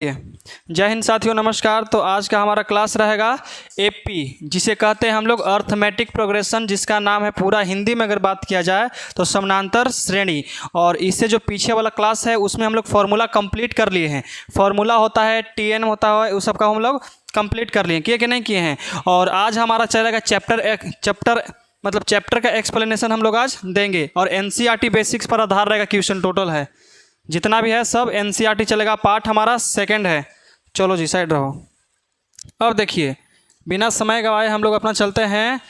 जय हिंद साथियों, नमस्कार। तो आज का हमारा क्लास रहेगा एपी, जिसे कहते हैं हम लोग अर्थमेटिक प्रोग्रेशन, जिसका नाम है पूरा हिंदी में अगर बात किया जाए तो समानांतर श्रेणी। और इससे जो पीछे वाला क्लास है उसमें हम लोग फार्मूला कंप्लीट कर लिए हैं। फार्मूला होता है, टीएन होता है, उस सब का हम लोग कंप्लीट कर लिए, किए कि नहीं किए हैं। और आज हमारा चलेगा चैप्टर का एक्सप्लेनेशन हम लोग आज देंगे। और एनसीईआरटी बेसिक्स पर आधार रहेगा, क्वेश्चन टोटल है जितना भी है सब एनसीईआरटी चलेगा। पार्ट हमारा सेकंड है। चलो जी, साइड रहो। अब देखिए, बिना समय गवाए हम लोग अपना चलते हैं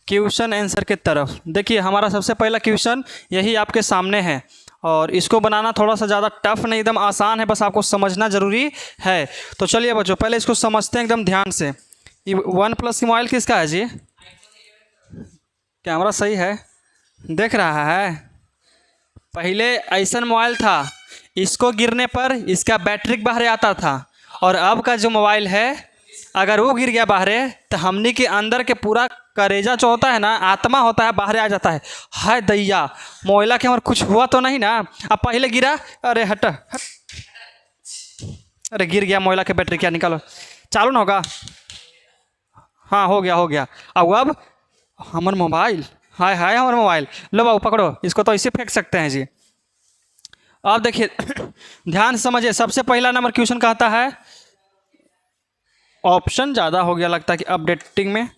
क्वेश्चन आंसर के तरफ। देखिए, हमारा सबसे पहला क्वेश्चन यही आपके सामने है। और इसको बनाना थोड़ा सा ज़्यादा टफ नहीं, एकदम आसान है, बस आपको समझना ज़रूरी है। तो चलिए बच्चों, पहले इसको समझते हैं एकदम ध्यान से। OnePlus मोबाइल किसका है जी? कैमरा सही है, देख रहा है? पहले ऐसा मोबाइल था, इसको गिरने पर इसका बैटरी बाहर आता था। और अब का जो मोबाइल है, अगर वो गिर गया बाहर तो हमनी के अंदर के पूरा करेजा जो होता है ना, आत्मा होता है, बाहर आ जाता है। हाय दैया, मोबाइल के हमारे कुछ हुआ तो नहीं ना? अब पहले गिरा, अरे हट, अरे गिर गया मोबाइल के बैटरी, क्या निकालो, चालू ना होगा? हाँ, हो गया। अब हमार मोबाइल, हाय हाय हमारा मोबाइल, लो बाबू पकड़ो इसको, तो ऐसे फेंक सकते हैं जी। अब देखिए ध्यान से समझिए। सबसे पहला नंबर क्वेश्चन कहता है, ऑप्शन ज़्यादा हो गया लगता है कि अपडेटिंग में।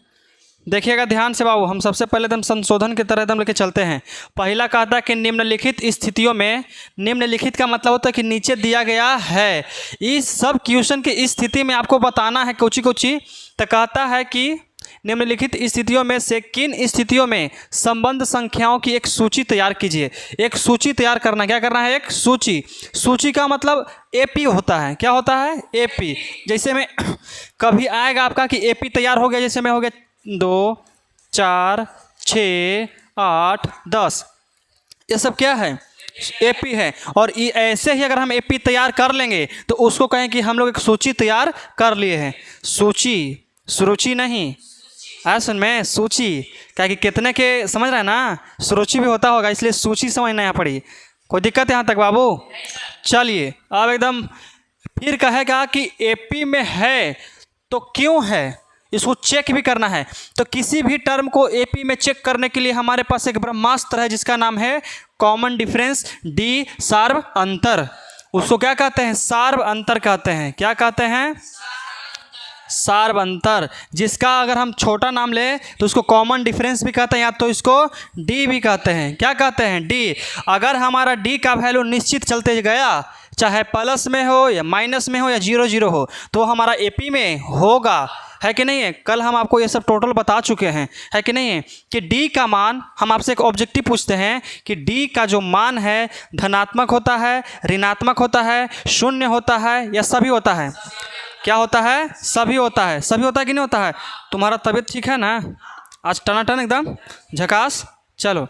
देखिएगा ध्यान से बाबू, हम सबसे पहले एकदम संशोधन की तरह एकदम लेके चलते हैं। पहला कहता है कि निम्नलिखित स्थितियों में, निम्नलिखित का मतलब होता है कि नीचे दिया गया है। इस सब क्वेश्चन की स्थिति में आपको बताना है कुछ तो कहता है कि निम्नलिखित स्थितियों में से किन स्थितियों में संबंध संख्याओं की एक सूची तैयार कीजिए। एक सूची तैयार करना, क्या करना है? एक सूची। सूची का मतलब एपी होता है। क्या होता है? एपी। जैसे में कभी आएगा आपका कि एपी तैयार हो गया, जैसे में हो गया 2, 4, 6, 8, 10, ये सब क्या है? एपी है। और ऐसे ही अगर हम एपी तैयार कर लेंगे तो उसको कहें कि हम लोग एक सूची तैयार कर लिए हैं। सूची, सुरुचि नहीं, सुन में सूची, क्या कि कितने के समझ रहे हैं ना, सुरुचि भी होता होगा, इसलिए सूची समझना यहाँ पड़ी। कोई दिक्कत है यहाँ तक बाबू? चलिए अब एकदम फिर कहेगा कि एपी में है तो क्यों है, इसको चेक भी करना है। तो किसी भी टर्म को एपी में चेक करने के लिए हमारे पास एक ब्रह्मास्त्र है जिसका नाम है कॉमन डिफरेंस, डी सार्व अंतर। उसको क्या कहते हैं? सार्व अंतर कहते हैं। क्या कहते हैं? सार्व अंतर। जिसका अगर हम छोटा नाम ले तो उसको कॉमन डिफरेंस भी कहते हैं, या तो इसको डी भी कहते हैं। क्या कहते हैं? डी। अगर हमारा डी का वैल्यू निश्चित चलते गया, चाहे प्लस में हो या माइनस में हो या 0 हो, तो हमारा एपी में होगा, है कि नहीं है? कल हम आपको ये सब टोटल बता चुके हैं, है कि नहीं है? कि डी का मान, हम आपसे एक ऑब्जेक्टिव पूछते हैं कि डी का जो मान है धनात्मक होता है, ऋणात्मक होता है, शून्य होता है या सभी होता है? क्या होता है? सभी होता है। सभी होता है कि नहीं होता है? तुम्हारा तबीयत ठीक है ना? आज टनाटन एकदम झकास। चलो,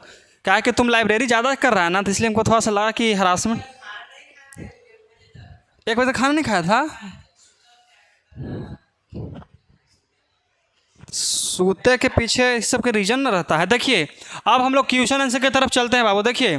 क्या है कि तुम लाइब्रेरी ज़्यादा कर रहा है ना, तो इसलिए हमको थोड़ा सा लगा कि हरासमेंट। 1 बजे तक खाना नहीं खाया था? सूते के पीछे इस सब के रीजन न रहता है। देखिए, अब हम लोग क्वेश्चन आंसर की तरफ चलते हैं बाबू। देखिए,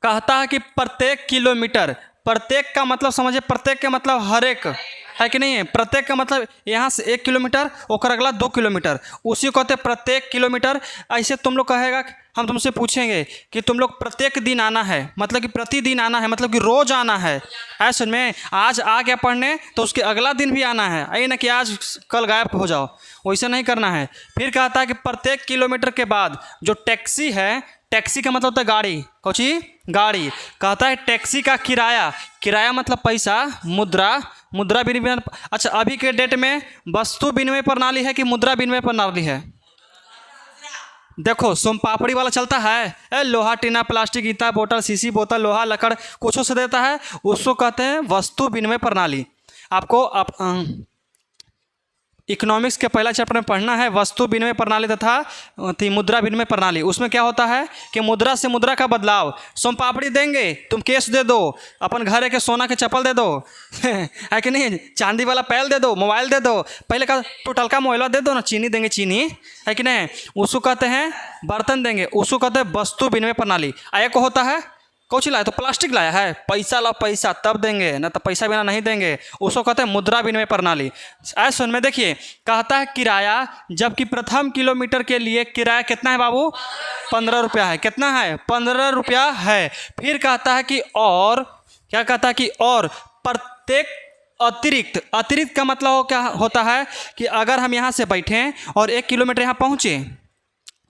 कहता है कि प्रत्येक किलोमीटर, प्रत्येक का मतलब समझिए, प्रत्येक का मतलब हर एक, है कि नहीं है? प्रत्येक का मतलब यहाँ से 1 किलोमीटर, और अगला 2 किलोमीटर, उसी को कहते हैं प्रत्येक किलोमीटर। ऐसे तुम लोग कहेगा, हम तुमसे पूछेंगे कि तुम लोग प्रत्येक दिन आना है, मतलब कि प्रतिदिन आना है, मतलब कि रोज आना है। ऐसे में आज आ गया पढ़ने तो उसके अगला दिन भी आना है, ऐ ना कि आज कल गायब हो जाओ, वैसे नहीं करना है। फिर कहता है कि प्रत्येक किलोमीटर के बाद जो टैक्सी है, टैक्सी का मतलब होता है गाड़ी, कौची? गाड़ी। कहता है टैक्सी का किराया, किराया मतलब पैसा, मुद्रा, मुद्रा विनिमय। अच्छा, अभी के डेट में वस्तु विनिमय प्रणाली है कि मुद्रा विनिमय प्रणाली है? देखो, सोम पापड़ी वाला चलता है, लोहा, टीना, प्लास्टिक, ईंटा, बोतल, शीशी, बोतल, लोहा, लकड़, कुछ से देता है, उसको कहते हैं वस्तु विनिमय प्रणाली। आपको इकोनॉमिक्स के पहला चैप्टर में पढ़ना है वस्तु विनिमय प्रणाली तथा मुद्रा विनिमय प्रणाली। उसमें क्या होता है कि मुद्रा से मुद्रा का बदलाव। सोम पापड़ी देंगे, तुम केस दे दो, अपन घर के सोना के चप्पल दे दो है कि नहीं? चांदी वाला पैल दे दो, मोबाइल दे दो। पहले का टोटल का मोबाइल दे दो ना, चीनी देंगे, चीनी, है कि नहीं? उसको कहते हैं बर्तन देंगे, उसको कहते हैं वस्तु विनिमय प्रणाली। एक होता है कौची लाया? तो प्लास्टिक लाया है। पैसा लाओ, पैसा तब देंगे, ना तो पैसा बिना नहीं देंगे। उसको कहते हैं मुद्रा विनिमय प्रणाली। सुन में देखिए, कहता है किराया, जबकि प्रथम किलोमीटर के लिए किराया कितना है बाबू? 15 रुपया है। कितना है? 15 रुपया है। फिर कहता है कि और क्या कहता है कि और प्रत्येक अतिरिक्त, अतिरिक्त का मतलब हो क्या होता है कि अगर हम यहाँ से बैठें और 1 किलोमीटर यहाँ पहुँचे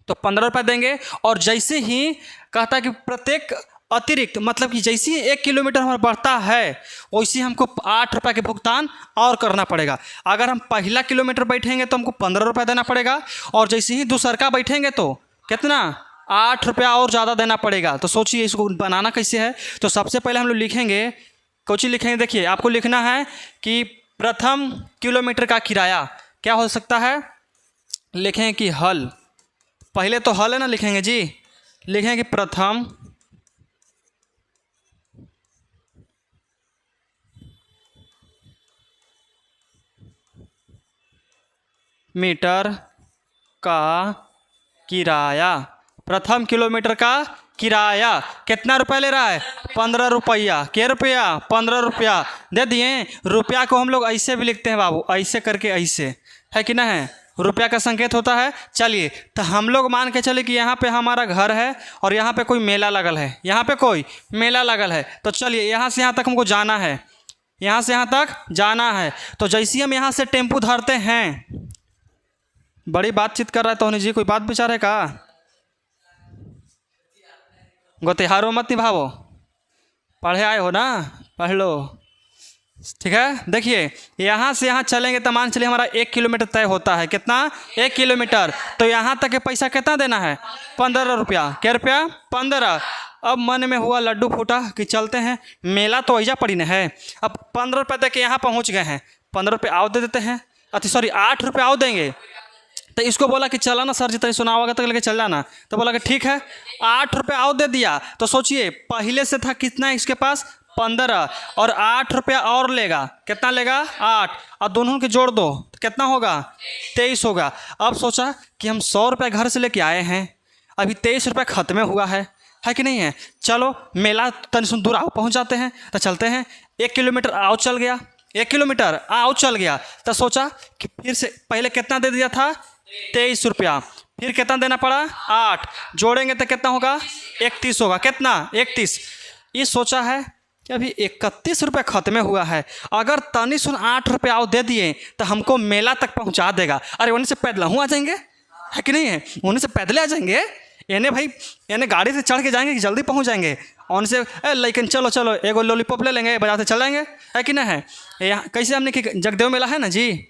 तो 15 रुपये देंगे। और जैसे ही कहता है कि प्रत्येक अतिरिक्त मतलब कि जैसे ही 1 किलोमीटर हमारा बढ़ता है वैसे हमको 8 रुपये के भुगतान और करना पड़ेगा। अगर हम पहला किलोमीटर बैठेंगे तो हमको 15 रुपये देना पड़ेगा, और जैसे ही दूसरा बैठेंगे तो कितना? 8 रुपया और ज़्यादा देना पड़ेगा। तो सोचिए इसको बनाना कैसे है। तो सबसे पहले हम लोग लिखेंगे, कुछ लिखेंगे। देखिए आपको लिखना है कि प्रथम किलोमीटर का किराया क्या हो सकता है। लिखेंगे कि हल, पहले तो हल है ना, लिखेंगे जी, लिखेंगे कि प्रथम मीटर का किराया, प्रथम किलोमीटर का किराया कितना रुपया ले रहा है? 15 रुपया। क्या रुपया? 15 रुपया दे दिए। रुपया को हम लोग ऐसे भी लिखते हैं बाबू, ऐसे करके, ऐसे है कि ना है, रुपया का संकेत होता है। चलिए तो हम लोग मान के चले कि यहाँ पे हमारा घर है और यहाँ पे कोई मेला लगल है, यहाँ पे कोई मेला लगल है। तो चलिए यहाँ से यहाँ तक हमको जाना है, यहाँ से यहाँ तक जाना है। तो जैसे ही हम यहाँ से टेम्पू धरते हैं, बड़ी बातचीत कर रहा है तोहनी जी, कोई बात विचार है का? गोतिहारो मत निभावो, पढ़े आए हो ना, पढ़ लो, ठीक है। देखिए यहाँ से यहाँ चलेंगे तो मान चलिए हमारा 1 किलोमीटर तय होता है। कितना? 1 किलोमीटर। तो यहाँ तक के पैसा कितना देना है? 15 रुपया। क्या रुपया? 15। अब मन में हुआ लड्डू फूटा कि चलते हैं, मेला तो ऐजा पड़ी न है। अब 15 रुपये दे के यहाँ पहुँच गए हैं, 15 रुपये आओ दे देते हैं, अति सॉरी 8 रुपये आओ देंगे। तो इसको बोला कि चला ना सर जी, तभी सुना होगा तक लेके चल जाना। तो बोला कि ठीक है, 8 रुपये आओ दे दिया। तो सोचिए पहले से था कितना इसके पास? 15, और 8 रुपया और लेगा। कितना लेगा? 8, और दोनों के जोड़ दो तो कितना होगा? 23 होगा। अब सोचा कि हम 100 रुपये घर से लेके आए हैं, अभी 23 रुपये ख़त्म हुआ है कि नहीं है। चलो मेला तनि सुन दूर आओ पहुँच जाते हैं। तो चलते हैं, 1 किलोमीटर आओ चल गया, 1 किलोमीटर आओ चल गया। तो सोचा कि फिर से पहले कितना दे दिया था? 23 रुपया। फिर कितना देना पड़ा? 8, जोड़ेंगे तो कितना होगा? 31 होगा। कितना? 31। ये सोचा है कि अभी 31 रुपये ख़त्म हुआ है, अगर तनी सुन 8 रुपये आओ दे दिए तो हमको मेला तक पहुंचा देगा। अरे वहीं से पैदल हूँ आ जाएंगे, है कि नहीं है, वहीं से पैदल आ जाएंगे। यानी भाई यानी गाड़ी से चढ़ के जाएंगे कि जल्दी पहुंच जाएंगे। और से लेकिन चलो चलो एगो लॉलीपॉप ले लेंगे, बाजार से चल जाएंगे, है कि नहीं है। यहाँ कैसे हमने कि जगदेव मेला है ना जी,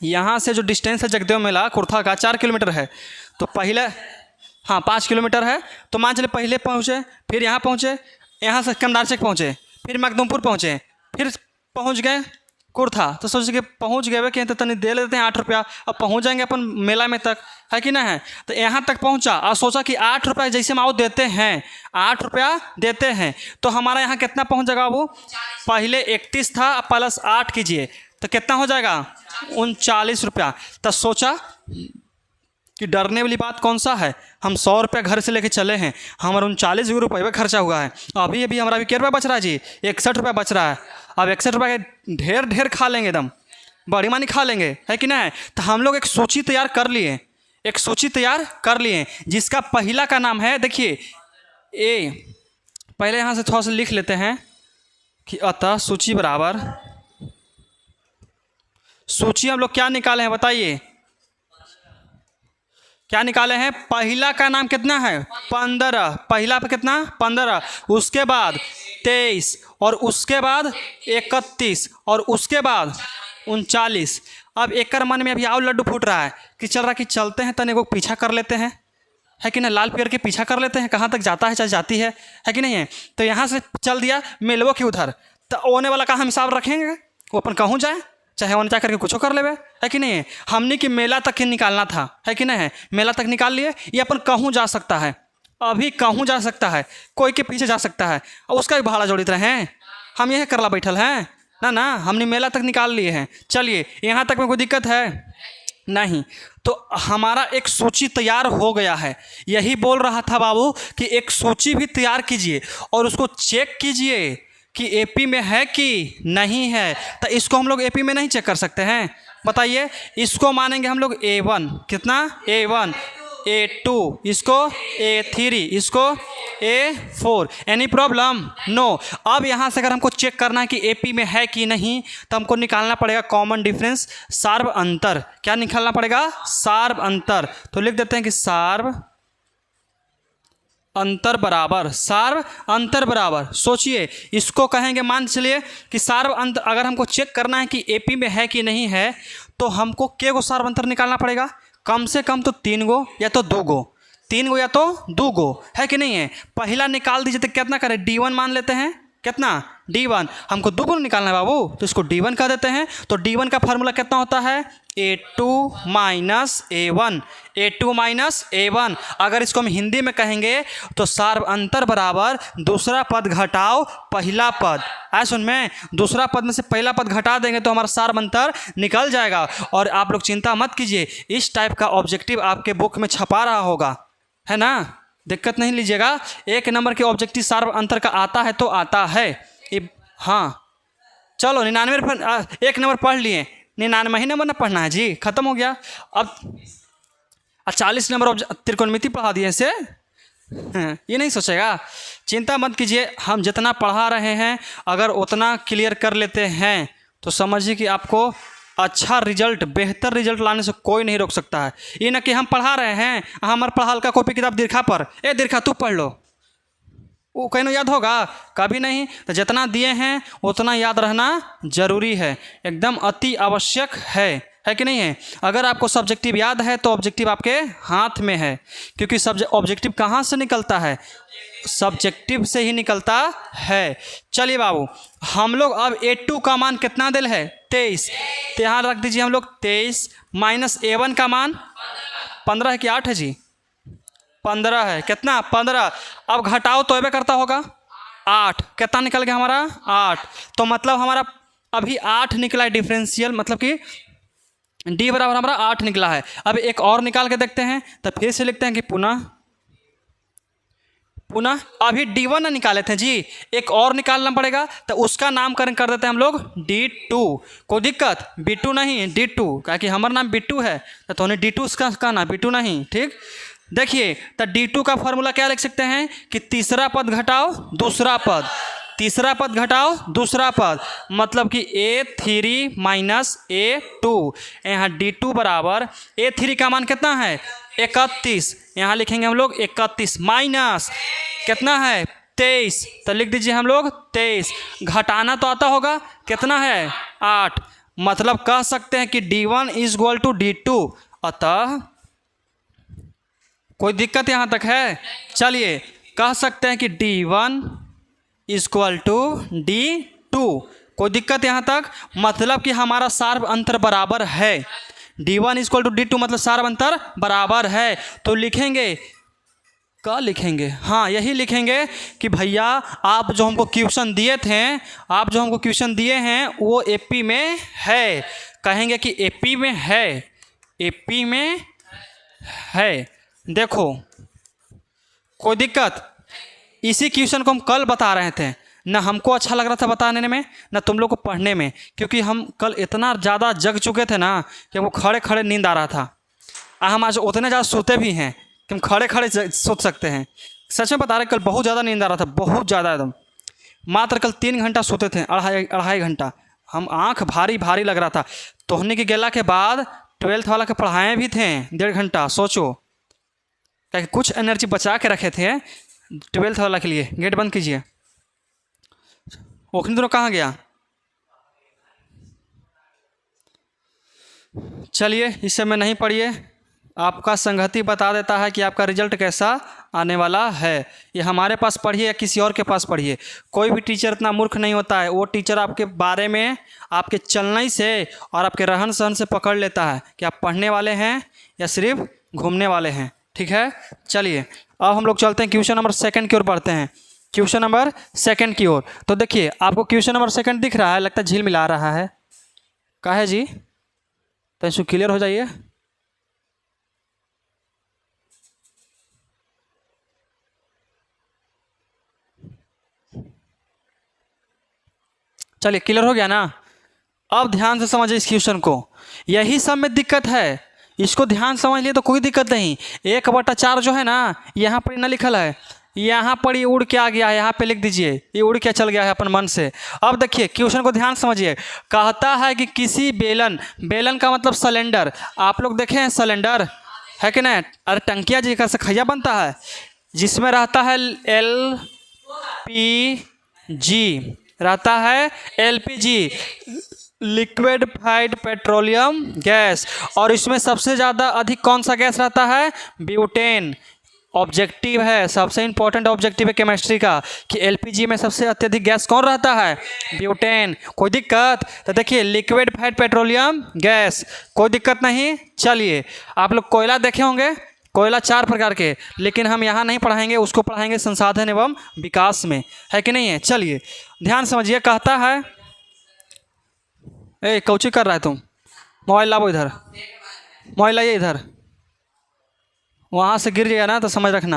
यहाँ से जो डिस्टेंस है जगदेव मेला कुर्था का 4 किलोमीटर है। तो पहले हाँ 5 किलोमीटर है। तो मान चले पहले पहुँचे, फिर यहाँ पहुँचे, यहाँ से कमदार चेक पहुँचे, फिर मखदूमपुर पहुँचे, फिर पहुँच गए कुर्था। तो सोचे कि पहुँच गए कि तो तनी दे लेते हैं 8 रुपया, अब पहुँच जाएंगे अपन मेला में तक, है कि ना है। तो यहाँ तक पहुँचा और सोचा कि 8 रुपया जैसे हम आओ देते हैं, 8 रुपया देते हैं, तो हमारा यहाँ कितना पहुँच जाएगा वो? पहले 31 था, प्लस 8 कीजिए तो कितना हो जाएगा? 39 रुपया। तो सोचा कि डरने वाली बात कौन सा है, हम 100 रुपया घर से लेके चले हैं, हमारा 39 रुपये खर्चा हुआ है। अभी अभी हमारा क्या रुपया बच रहा है जी? 61 रुपया बच रहा है। अब 61 रुपया के ढेर खा लेंगे, एकदम बड़ी मानी खा लेंगे, है कि नहीं। तो हम लोग एक सूची तैयार कर लिए, एक सूची तैयार कर लिए, जिसका पहला का नाम है, देखिए ए। पहले यहाँ से थोड़ा सा लिख लेते हैं कि अतः सूची बराबर, सूची हम लोग क्या निकाले हैं बताइए, क्या निकाले हैं? पहला का नाम कितना है? 15। पहला पे कितना? 15, उसके बाद 23, और उसके बाद 31, और उसके बाद 39। अब एक मन में अभी आओ लड्डू फूट रहा है कि चल रहा कि चलते हैं तने को पीछा कर लेते हैं, है कि नहीं, लाल पियर के पीछा कर लेते हैं, कहाँ तक जाता है चाहे जाती है कि नहीं है। तो यहाँ से चल दिया मेलवो के उधर, तो ओने वाला का हम हिसाब रखेंगे, वो अपन कहूँ जाए चाहे ओने जा करके कुछ कर लेवे, है कि नहीं है। हमने कि मेला तक ही निकालना था, है कि नहीं है, मेला तक निकाल लिए। ये अपन कहूँ जा सकता है, अभी कहूँ जा सकता है, कोई के पीछे जा सकता है, और उसका भी भाड़ा जोड़ित रहे हैं, हम यही करला बैठल हैं ना। हमने मेला तक निकाल लिए हैं। चलिए यहाँ तक में कोई दिक्कत है? नहीं। तो हमारा एक सूची तैयार हो गया है। यही बोल रहा था बाबू कि एक सूची भी तैयार कीजिए और उसको चेक कीजिए कि एपी में है कि नहीं है। तो इसको हम लोग एपी में नहीं चेक कर सकते हैं, बताइए। इसको मानेंगे हम लोग A1, कितना A1, A2, इसको A3, इसको A4। Any problem? नो। अब यहाँ से अगर हमको चेक करना है कि एपी में है कि नहीं, तो हमको निकालना पड़ेगा कॉमन डिफरेंस, सार्व अंतर। क्या निकालना पड़ेगा? सार्व अंतर। तो लिख देते हैं कि सार्व अंतर बराबर, सार्व अंतर बराबर। सोचिए, इसको कहेंगे, मान चलिए कि सार्व अंतर अगर हमको चेक करना है कि एपी में है कि नहीं है, तो हमको के गो सार्व अंतर निकालना पड़ेगा? कम से कम तो 3 गो या तो 2 गो, 3 गो या तो 2 गो, है कि नहीं है? पहला निकाल दीजिए तो कितना करें? D1 मान लेते हैं, कितना? D1। हमको 2 गो निकालना है बाबू, तो इसको D1 कह देते हैं। तो D1 का फार्मूला कितना होता है? A2 minus A1, A2 minus A1। अगर इसको हम हिंदी में कहेंगे तो सार्व अंतर बराबर दूसरा पद घटाओ पहला पद। सुन में, दूसरा पद में से पहला पद घटा देंगे तो हमारा सार्व अंतर निकल जाएगा। और आप लोग चिंता मत कीजिए, इस टाइप का ऑब्जेक्टिव आपके बुक में छपा रहा होगा, है ना? दिक्कत नहीं लीजिएगा। 1 नंबर के ऑब्जेक्टिव सार्व अंतर का आता है तो आता है। हाँ चलो, 99 पर 1 नंबर पढ़ लिए, 99 ही नंबर ना पढ़ना है जी, खत्म हो गया। अब 40 नंबर त्रिकोणमिति पढ़ा दिए से ये नहीं सोचेगा। चिंता मत कीजिए, हम जितना पढ़ा रहे हैं अगर उतना क्लियर कर लेते हैं तो समझिए कि आपको अच्छा रिजल्ट, बेहतर रिजल्ट लाने से कोई नहीं रोक सकता है। ये ना कि हम पढ़ा रहे हैं, हमारे पढ़ा हल्का कॉपी किताब दीर्घा पर, ए दीर्घा तू पढ़ लो, वो कहीं याद होगा? कभी नहीं। तो जितना दिए हैं उतना याद रहना जरूरी है, एकदम अति आवश्यक है कि नहीं है? अगर आपको सब्जेक्टिव याद है तो ऑब्जेक्टिव आपके हाथ में है, क्योंकि ऑब्जेक्टिव कहाँ से निकलता है? सब्जेक्टिव से ही निकलता है। चलिए बाबू, हम लोग अब A2 का मान कितना दिल है? 23। तो यहाँ रख दीजिए हम लोग 23 माइनस A1 का मान 15 है कि 8 है जी? 15 है। कितना? 15। अब घटाओ तो ये करता होगा 8। कितना निकल गया हमारा? 8। तो मतलब हमारा अभी 8 निकला है डिफरेंशियल, मतलब कि D बराबर हमारा 8 निकला है। अब एक और निकाल के देखते हैं, तो फिर से लिखते हैं कि पुनः अभी D1 ना निकाले थे जी, एक और निकालना पड़ेगा, तो उसका नामकरण कर देते हैं हम लोग D2। कोई दिक्कत? B2 नहीं, D2, क्या कि हमारा नाम B2 है तो उन्हें D2 उसका कहना, B2 नहीं, ठीक। देखिए, तो D2 का फॉर्मूला क्या लिख सकते हैं कि तीसरा पद घटाओ दूसरा पद, तीसरा पद घटाओ दूसरा पद, मतलब कि A3 माइनस A2। यहाँ D2 बराबर A3 का मान कितना है? 31। यहाँ लिखेंगे हम लोग 31 माइनस कितना है? 23। तो लिख दीजिए हम लोग 23। घटाना तो आता होगा, कितना है? 8। मतलब कह सकते हैं कि D1 is equal to D2। अतः कोई दिक्कत यहाँ तक है? चलिए, कह सकते हैं कि D1 इक्वल टू D2। कोई दिक्कत यहाँ तक? मतलब कि हमारा सार्व अंतर बराबर है। D1 इक्वल टू D2 मतलब सार्व अंतर बराबर है। तो लिखेंगे, क्या लिखेंगे? हाँ, यही लिखेंगे कि भैया आप जो हमको क्वेश्चन दिए थे, आप जो हमको क्वेश्चन दिए हैं वो एपी में है। कहेंगे कि एपी में है, एपी में है। देखो, कोई दिक्कत? इसी क्वेश्चन को हम कल बता रहे थे ना, हमको अच्छा लग रहा था बताने में, ना तुम लोग को पढ़ने में, क्योंकि हम कल इतना ज़्यादा जग चुके थे ना कि हमको खड़े खड़े नींद आ रहा था। हम आज उतने ज़्यादा सोते भी हैं कि हम खड़े खड़े सोच सकते हैं। सच में बता रहे, कल बहुत ज़्यादा नींद आ रहा था, बहुत ज़्यादा एकदम। मात्र कल 3 घंटा सोते थे, अढ़ाई घंटा। हम आँख भारी भारी लग रहा था। तोहने के गेला के बाद 12th वाला के पढ़ाए भी थे 1.5 घंटा। सोचो, क्या कुछ एनर्जी बचा के रखे थे 12th वाला के लिए। गेट बंद कीजिए। ओखनी दोनों कहाँ गया? चलिए, इस समय नहीं पढ़िए, आपका संगति बता देता है कि आपका रिजल्ट कैसा आने वाला है। ये हमारे पास पढ़िए या किसी और के पास पढ़िए, कोई भी टीचर इतना मूर्ख नहीं होता है। वो टीचर आपके बारे में, आपके चलने से और आपके रहन सहन से पकड़ लेता है कि आप पढ़ने वाले हैं या सिर्फ घूमने वाले हैं। ठीक है, चलिए अब हम लोग चलते हैं क्वेश्चन नंबर 2 की ओर बढ़ते हैं। क्वेश्चन नंबर 2 की ओर। तो देखिए, आपको क्वेश्चन नंबर 2 दिख रहा है, लगता है झील मिला रहा है। क्या है जी? तो इसको क्लियर हो जाइए। चलिए क्लियर हो गया ना। अब ध्यान से समझिए इस क्वेश्चन को, यही सब में दिक्कत है, इसको ध्यान समझ लिए तो कोई दिक्कत नहीं। 1/4 जो है ना यहाँ पर ना लिखल है, यहाँ पर ये उड़ के आ गया है, यहाँ पे लिख दीजिए ये उड़ के चल गया है अपन मन से। अब देखिए क्वेश्चन को ध्यान समझिए, कहता है कि किसी बेलन, बेलन का मतलब सिलेंडर, आप लोग देखे हैं सिलेंडर है कि नहीं, अरे टंकिया जी का से खैया बनता है, जिसमें रहता है LPG, रहता है LPG, लिक्विडिफाइड पेट्रोलियम गैस, और इसमें सबसे ज़्यादा अधिक कौन सा गैस रहता है, ब्यूटेन। ऑब्जेक्टिव है, सबसे इंपॉर्टेंट ऑब्जेक्टिव है केमिस्ट्री का कि एलपीजी में सबसे अत्यधिक गैस कौन रहता है, ब्यूटेन। कोई दिक्कत? तो देखिए लिक्विडिफाइड पेट्रोलियम गैस, कोई दिक्कत नहीं। चलिए आप लोग कोयला देखे होंगे, कोयला 4 प्रकार के, लेकिन हम यहाँ नहीं पढ़ाएंगे, उसको पढ़ाएंगे संसाधन एवं विकास में, है कि नहीं है। चलिए ध्यान समझिए, कहता है, ए कौची कर रहा है तुम, मोबाइल लाओ इधर, मोबाइल लाइए इधर, वहाँ से गिर जाएगा ना तो समझ रखना,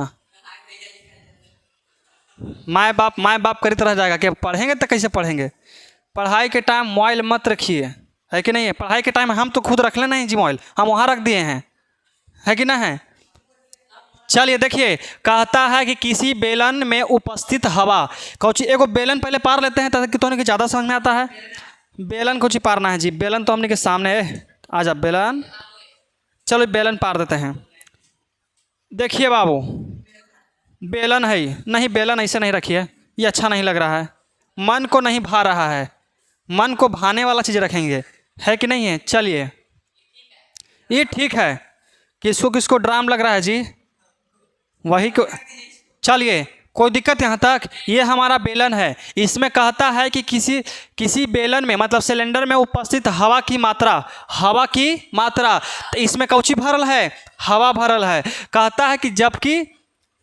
माँ बाप करते रह जाएगा कि पढ़ेंगे तो कैसे पढ़ेंगे। पढ़ाई के टाइम मोबाइल मत रखिए, है कि नहीं है। पढ़ाई के टाइम हम तो खुद रख लेना ही जी, मोबाइल हम वहाँ रख दिए हैं, है कि ना है। चलिए देखिए, कहता है कि किसी बेलन में उपस्थित हवा, कौची एगो बेलन पहले पार लेते हैं ताकि तो ज़्यादा समझ में आता है। बेलन कौची पारना है जी, बेलन तो हमने के सामने है, आ जा बेलन, चलो बेलन पार देते हैं। देखिए बाबू, बेलन है नहीं, बेलन ऐसे नहीं रखिए, ये अच्छा नहीं लग रहा है, मन को नहीं भा रहा है, मन को भाने वाला चीज़ रखेंगे, है कि नहीं है। चलिए ये ठीक है, किसको किसको ड्राम लग रहा है जी, वही को। चलिए कोई दिक्कत यहाँ तक। ये हमारा बेलन है, इसमें कहता है कि किसी बेलन में मतलब सिलेंडर में उपस्थित हवा की मात्रा, हवा की मात्रा, तो इसमें कौची भरल है, हवा भरल है। कहता है कि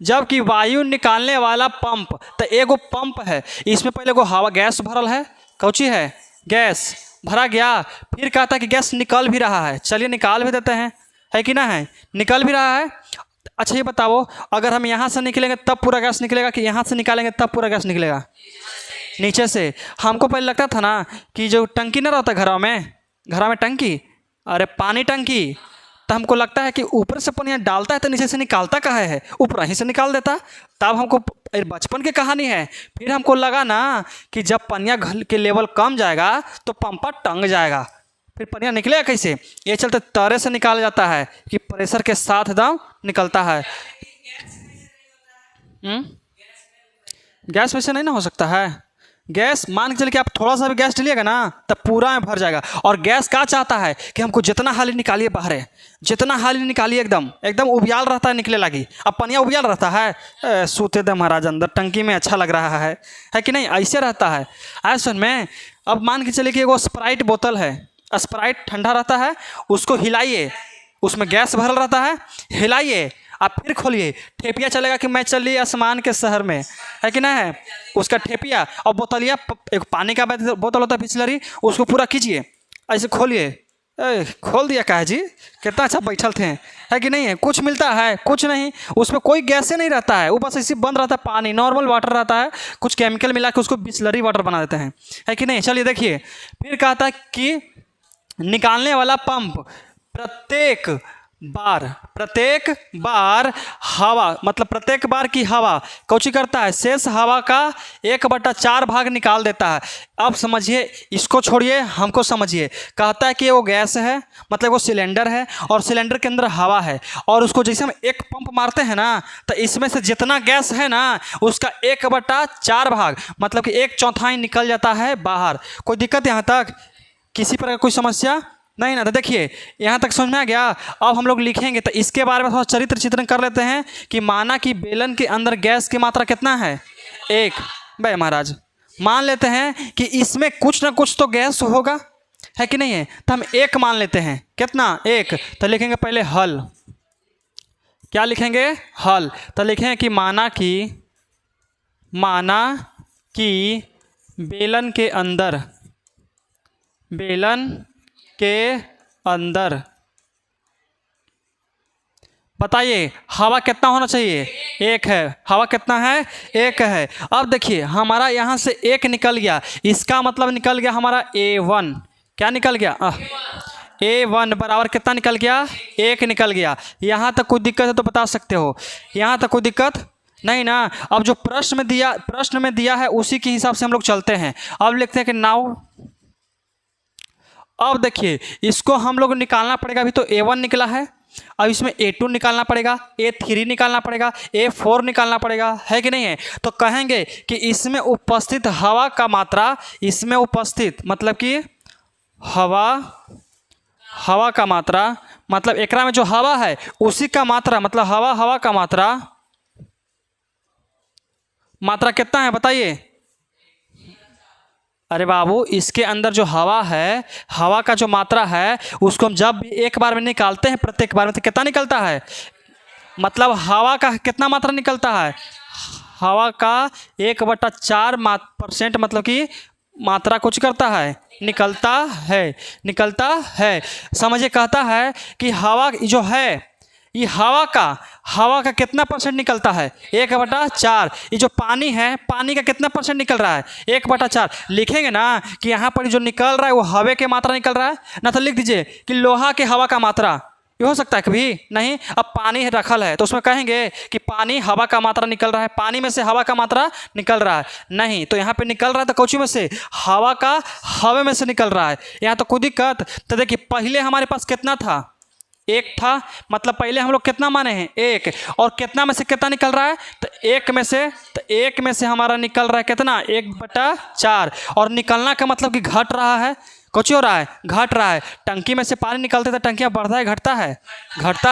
जबकि वायु निकालने वाला पंप, तो एगो पंप है, इसमें पहले को हवा गैस भरल है, कौची है, गैस भरा गया, फिर कहता है कि गैस निकल भी रहा है, चलिए निकाल भी देते हैं, है कि ना है, निकल भी रहा है। अच्छा ये बताओ, अगर हम यहाँ से निकलेंगे तब पूरा गैस निकलेगा कि यहाँ से निकालेंगे तब पूरा गैस निकलेगा, नीचे से। हमको पहले लगता था ना कि जो टंकी ना रहता घरों में टंकी, अरे पानी टंकी, तो हमको लगता है कि ऊपर से पानी डालता है तो नीचे से निकालता कहाँ है, ऊपर ही से निकाल देता। तब हमको बचपन की कहानी है, फिर हमको लगा ना कि जब पनिया घर के लेवल कम जाएगा तो पंपा टंग जाएगा, फिर पनिया निकलेगा कैसे, ये चलते तारे से निकाला जाता है कि प्रेशर के साथ एकदम निकलता है। गैस वैसे नहीं ना हो सकता है, गैस मान के चलिए कि आप थोड़ा सा भी गैस डालिएगा ना तब पूरा में भर जाएगा। और गैस क्या चाहता है कि हमको जितना हाली निकालिए बाहर है, जितना हाली निकालिए एकदम उबियाल रहता है, निकले लगी। अब पनिया उबियाल रहता है, सूते दे महाराज अंदर टंकी में, अच्छा लग रहा है कि नहीं, ऐसे रहता है। ऐसा में अब मान के चलिए कि वो स्प्राइट बोतल है, स्प्राइट ठंडा रहता है, उसको हिलाइए, उसमें गैस भरल रहता है, हिलाइए, आप फिर खोलिए, ठेपिया चलेगा कि मैं चलिए आसमान के शहर में, है कि ना है, उसका ठेपिया। और बोतलिया, एक पानी का बोतल होता है बिस्लरी, उसको पूरा कीजिए, ऐसे खोलिए, खोल दिया का है जी, कितना अच्छा बैठल थे, है कि नहीं है। कुछ मिलता है, कुछ नहीं, उसमें कोई गैसे नहीं रहता है, वो बस ऐसे बंद रहता है, पानी नॉर्मल वाटर रहता है, कुछ केमिकल मिला के उसको बिस्लरी वाटर बना देते हैं, है कि नहीं। चलिए देखिए, फिर कहता है कि निकालने वाला पंप प्रत्येक बार हवा, मतलब प्रत्येक बार की हवा कौची करता है, शेष हवा का 1/4 भाग निकाल देता है। अब समझिए, इसको छोड़िए, हमको समझिए। कहता है कि वो गैस है, मतलब वो सिलेंडर है, और सिलेंडर के अंदर हवा है, और उसको जैसे हम एक पंप मारते हैं ना, तो इसमें से जितना गैस है ना उसका 1/4 भाग, मतलब कि 1/4 निकल जाता है बाहर। कोई दिक्कत यहाँ तक, किसी प्रकार कोई समस्या नहीं ना। तो देखिए यहाँ तक समझ में आ गया। अब हम लोग लिखेंगे तो इसके बारे में थोड़ा चरित्र चित्रण कर लेते हैं कि माना कि बेलन के अंदर गैस की मात्रा कितना है, 1। भाई महाराज मान लेते हैं कि इसमें कुछ ना कुछ तो गैस होगा, है कि नहीं है, तो हम 1 मान लेते हैं, कितना, 1। तो लिखेंगे पहले हल, क्या लिखेंगे, हल। तो लिखेंगे कि माना कि बेलन के अंदर बताइए हवा कितना होना चाहिए, एक है। हवा कितना है, एक है। अब देखिए हमारा यहाँ से एक निकल गया, इसका मतलब निकल गया हमारा A1। क्या निकल गया, A1 बराबर कितना निकल गया, एक निकल गया। यहाँ तक कोई दिक्कत है तो बता सकते हो, यहाँ तक कोई दिक्कत नहीं ना। अब जो प्रश्न में दिया है उसी के हिसाब से हम लोग चलते हैं। अब लिखते हैं कि नाउ, अब देखिए इसको हम लोग निकालना पड़ेगा। अभी तो A1 निकला है, अब इसमें A2 निकालना पड़ेगा, A3 निकालना पड़ेगा, A4 निकालना पड़ेगा, है कि नहीं है। तो कहेंगे कि इसमें उपस्थित हवा का मात्रा, इसमें उपस्थित मतलब कि हवा का मात्रा, मतलब एकरा में जो हवा है उसी का मात्रा, मतलब हवा का मात्रा कितना है बताइए। अरे बाबू इसके अंदर जो हवा है, हवा का जो मात्रा है उसको हम जब भी एक बार में निकालते हैं, प्रत्येक बार में तो कितना निकलता है, मतलब हवा का कितना मात्रा निकलता है, हवा का 1/4% मतलब कि मात्रा कुछ करता है, निकलता है। समझिए कहता है कि हवा जो है, ये हवा का कितना परसेंट निकलता है, 1/4। ये जो पानी है, पानी का कितना परसेंट निकल रहा है, 1/4। लिखेंगे ना कि यहाँ पर जो निकल रहा है वो हवा के मात्रा निकल रहा है ना, तो लिख दीजिए कि लोहा के हवा का मात्रा। ये हो सकता है कभी नहीं। अब पानी रखल है तो उसमें कहेंगे कि पानी हवा का मात्रा निकल रहा है, पानी में से हवा का मात्रा निकल रहा है, नहीं तो यहाँ पे निकल रहा है तो कौची में से, हवा में से निकल रहा है। यहाँ तो कोई दिक्कत। तो देखिए पहले हमारे पास कितना था, एक था, मतलब पहले हम लोग कितना माने हैं, एक। और कितना में से कितना निकल रहा है, तो एक में से हमारा निकल रहा है कितना, 1/4। और निकलना का मतलब कि घट रहा है, कुछ हो रहा है, घट रहा है। टंकी में से पानी निकलते तो टंकियाँ बढ़ता है घटता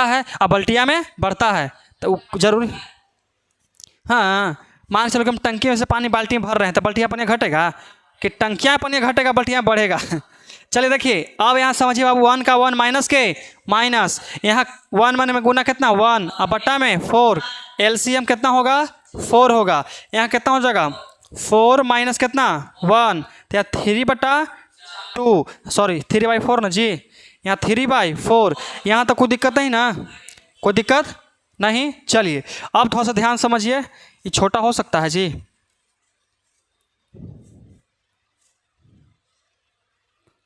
है, अब बल्टिया में बढ़ता है, तो जरूरी। हाँ मान चलो कि हम टंकी में से पानी बाल्टी में भर रहे हैं तो बल्टिया पानी घटेगा, कि टंकियाँ पानी घटेगा, बल्टियाँ बढ़ेगा। चलिए देखिए अब यहाँ समझिए बाबू, 1 का 1 माइनस के माइनस, यहाँ 1 में गुना कितना 1, अब बट्टा में 4, LCM कितना होगा 4 होगा। यहाँ कितना हो जाएगा 4 माइनस कितना 1, तो यहाँ 3/2, सॉरी 3/4 ना जी, यहाँ 3/4। यहाँ तो कोई दिक्कत नहीं ना, कोई दिक्कत नहीं। चलिए अब थोड़ा सा ध्यान समझिए, ये छोटा हो सकता है जी,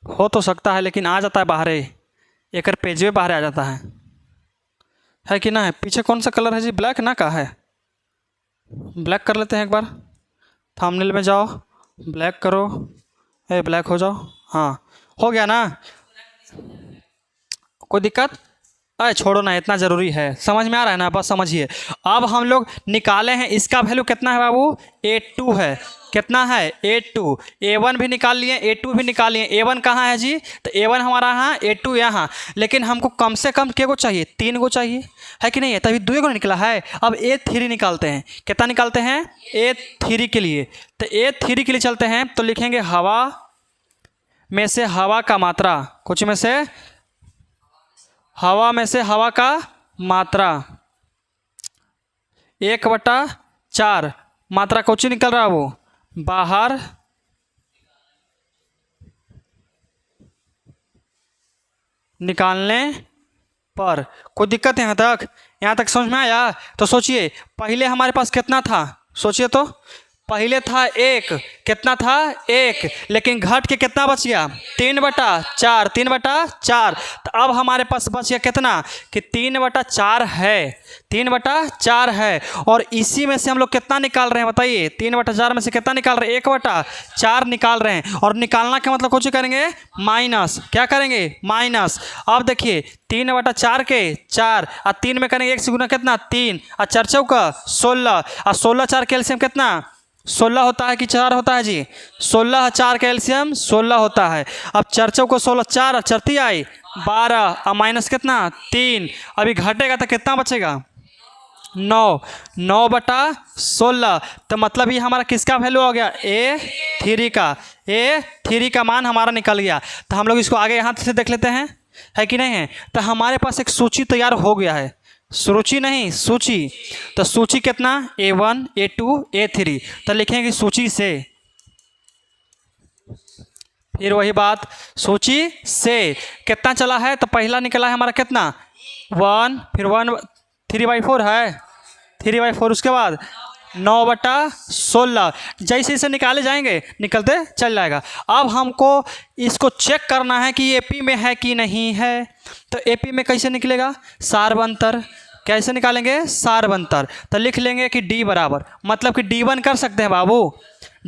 हो तो सकता है लेकिन आ जाता है बाहर, एक पेज में बाहर आ जाता है कि ना है। पीछे कौन सा कलर है जी, ब्लैक ना का है, ब्लैक कर लेते हैं एक बार। थंबनेल में जाओ, ब्लैक करो, ब्लैक हो जाओ, हाँ हो गया ना, कोई दिक्कत। अरे छोड़ो ना, इतना ज़रूरी है, समझ में आ रहा है ना, बस समझिए। अब हम लोग निकाले हैं, इसका वैल्यू कितना है बाबू, A2 है। कितना है A2, A1 भी निकाल लिए, A2 भी निकाल लिए। A1 कहाँ है जी, तो A1 हमारा यहाँ, A2 यहाँ। लेकिन हमको कम से कम क्या को चाहिए, 3 को चाहिए, है कि नहीं है, तभी 2 को निकला है। अब A3 निकालते हैं, कितना निकालते हैं A3 के लिए। तो A3 के लिए चलते हैं तो लिखेंगे हवा में से हवा का मात्रा, कुछ में से हवा में से हवा का मात्रा 1/4, मात्रा कुछ निकल रहा है वो बाहर निकालने पर। कोई दिक्कत है यहाँ तक समझ में आया। तो सोचिए पहले हमारे पास कितना था, सोचिए तो पहले था 1, कितना था 1, लेकिन घट के कितना बच गया 3/4। तो अब हमारे पास बच गया कितना कि 3/4 है। और इसी में से हम लोग कितना निकाल रहे हैं बताइए, 3/4 में से कितना निकाल रहे हैं, 1/4 निकाल रहे हैं। और निकालना का मतलब कुछ करेंगे माइनस, क्या करेंगे माइनस। अब देखिए 3/4 के 4 और 3 में करेंगे 1 से गुना कितना 3 और 4 चौका 16 और 16 4 के एलसीएम कितना 16 होता है कि 4 होता है जी, 16 4 का एलसीएम 16 होता है। अब 4 चौको 16, 4 चरती आई 12 और माइनस कितना 3, अभी घटेगा तो कितना बचेगा 9/16। तो मतलब ये हमारा किसका वैल्यू हो गया A3 का मान हमारा निकल गया। तो हम लोग इसको आगे यहाँ से देख लेते हैं, है कि नहीं है। तो हमारे पास एक सूची तैयार हो गया है, सूची नहीं सूची। तो सूची कितना A1 A2 A3, तो लिखेंगे सूची से, फिर वही बात सूची से कितना चला है। तो पहला निकला है हमारा कितना 1, फिर 1 3/4 है, 3/4। उसके बाद 9/16 जैसे जैसे निकाले जाएंगे निकलते चल जाएगा। अब हमको इसको चेक करना है कि एपी में है कि नहीं है। तो एपी में कैसे निकलेगा? सार्वंतर। कैसे निकालेंगे? सार्वंतर। तो लिख लेंगे कि डी बराबर, मतलब कि D1 कर सकते हैं बाबू,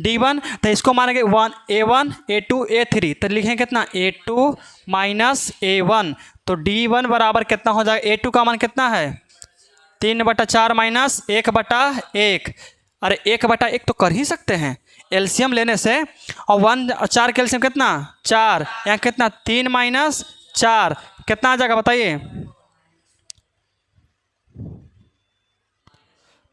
D1। तो इसको मानेंगे 1 A1 A2 A3। तो लिखेंगे कितना? A2 minus A1। तो D1 बराबर कितना हो जाएगा? A2 का मान कितना है? 3/4 माइनस 1/1। अरे 1/1 तो कर ही सकते हैं एलसीएम लेने से। और 1 और 4 के एलसीएम कितना? 4। यहाँ कितना? 3 माइनस 4 कितना आ जाएगा बताइए?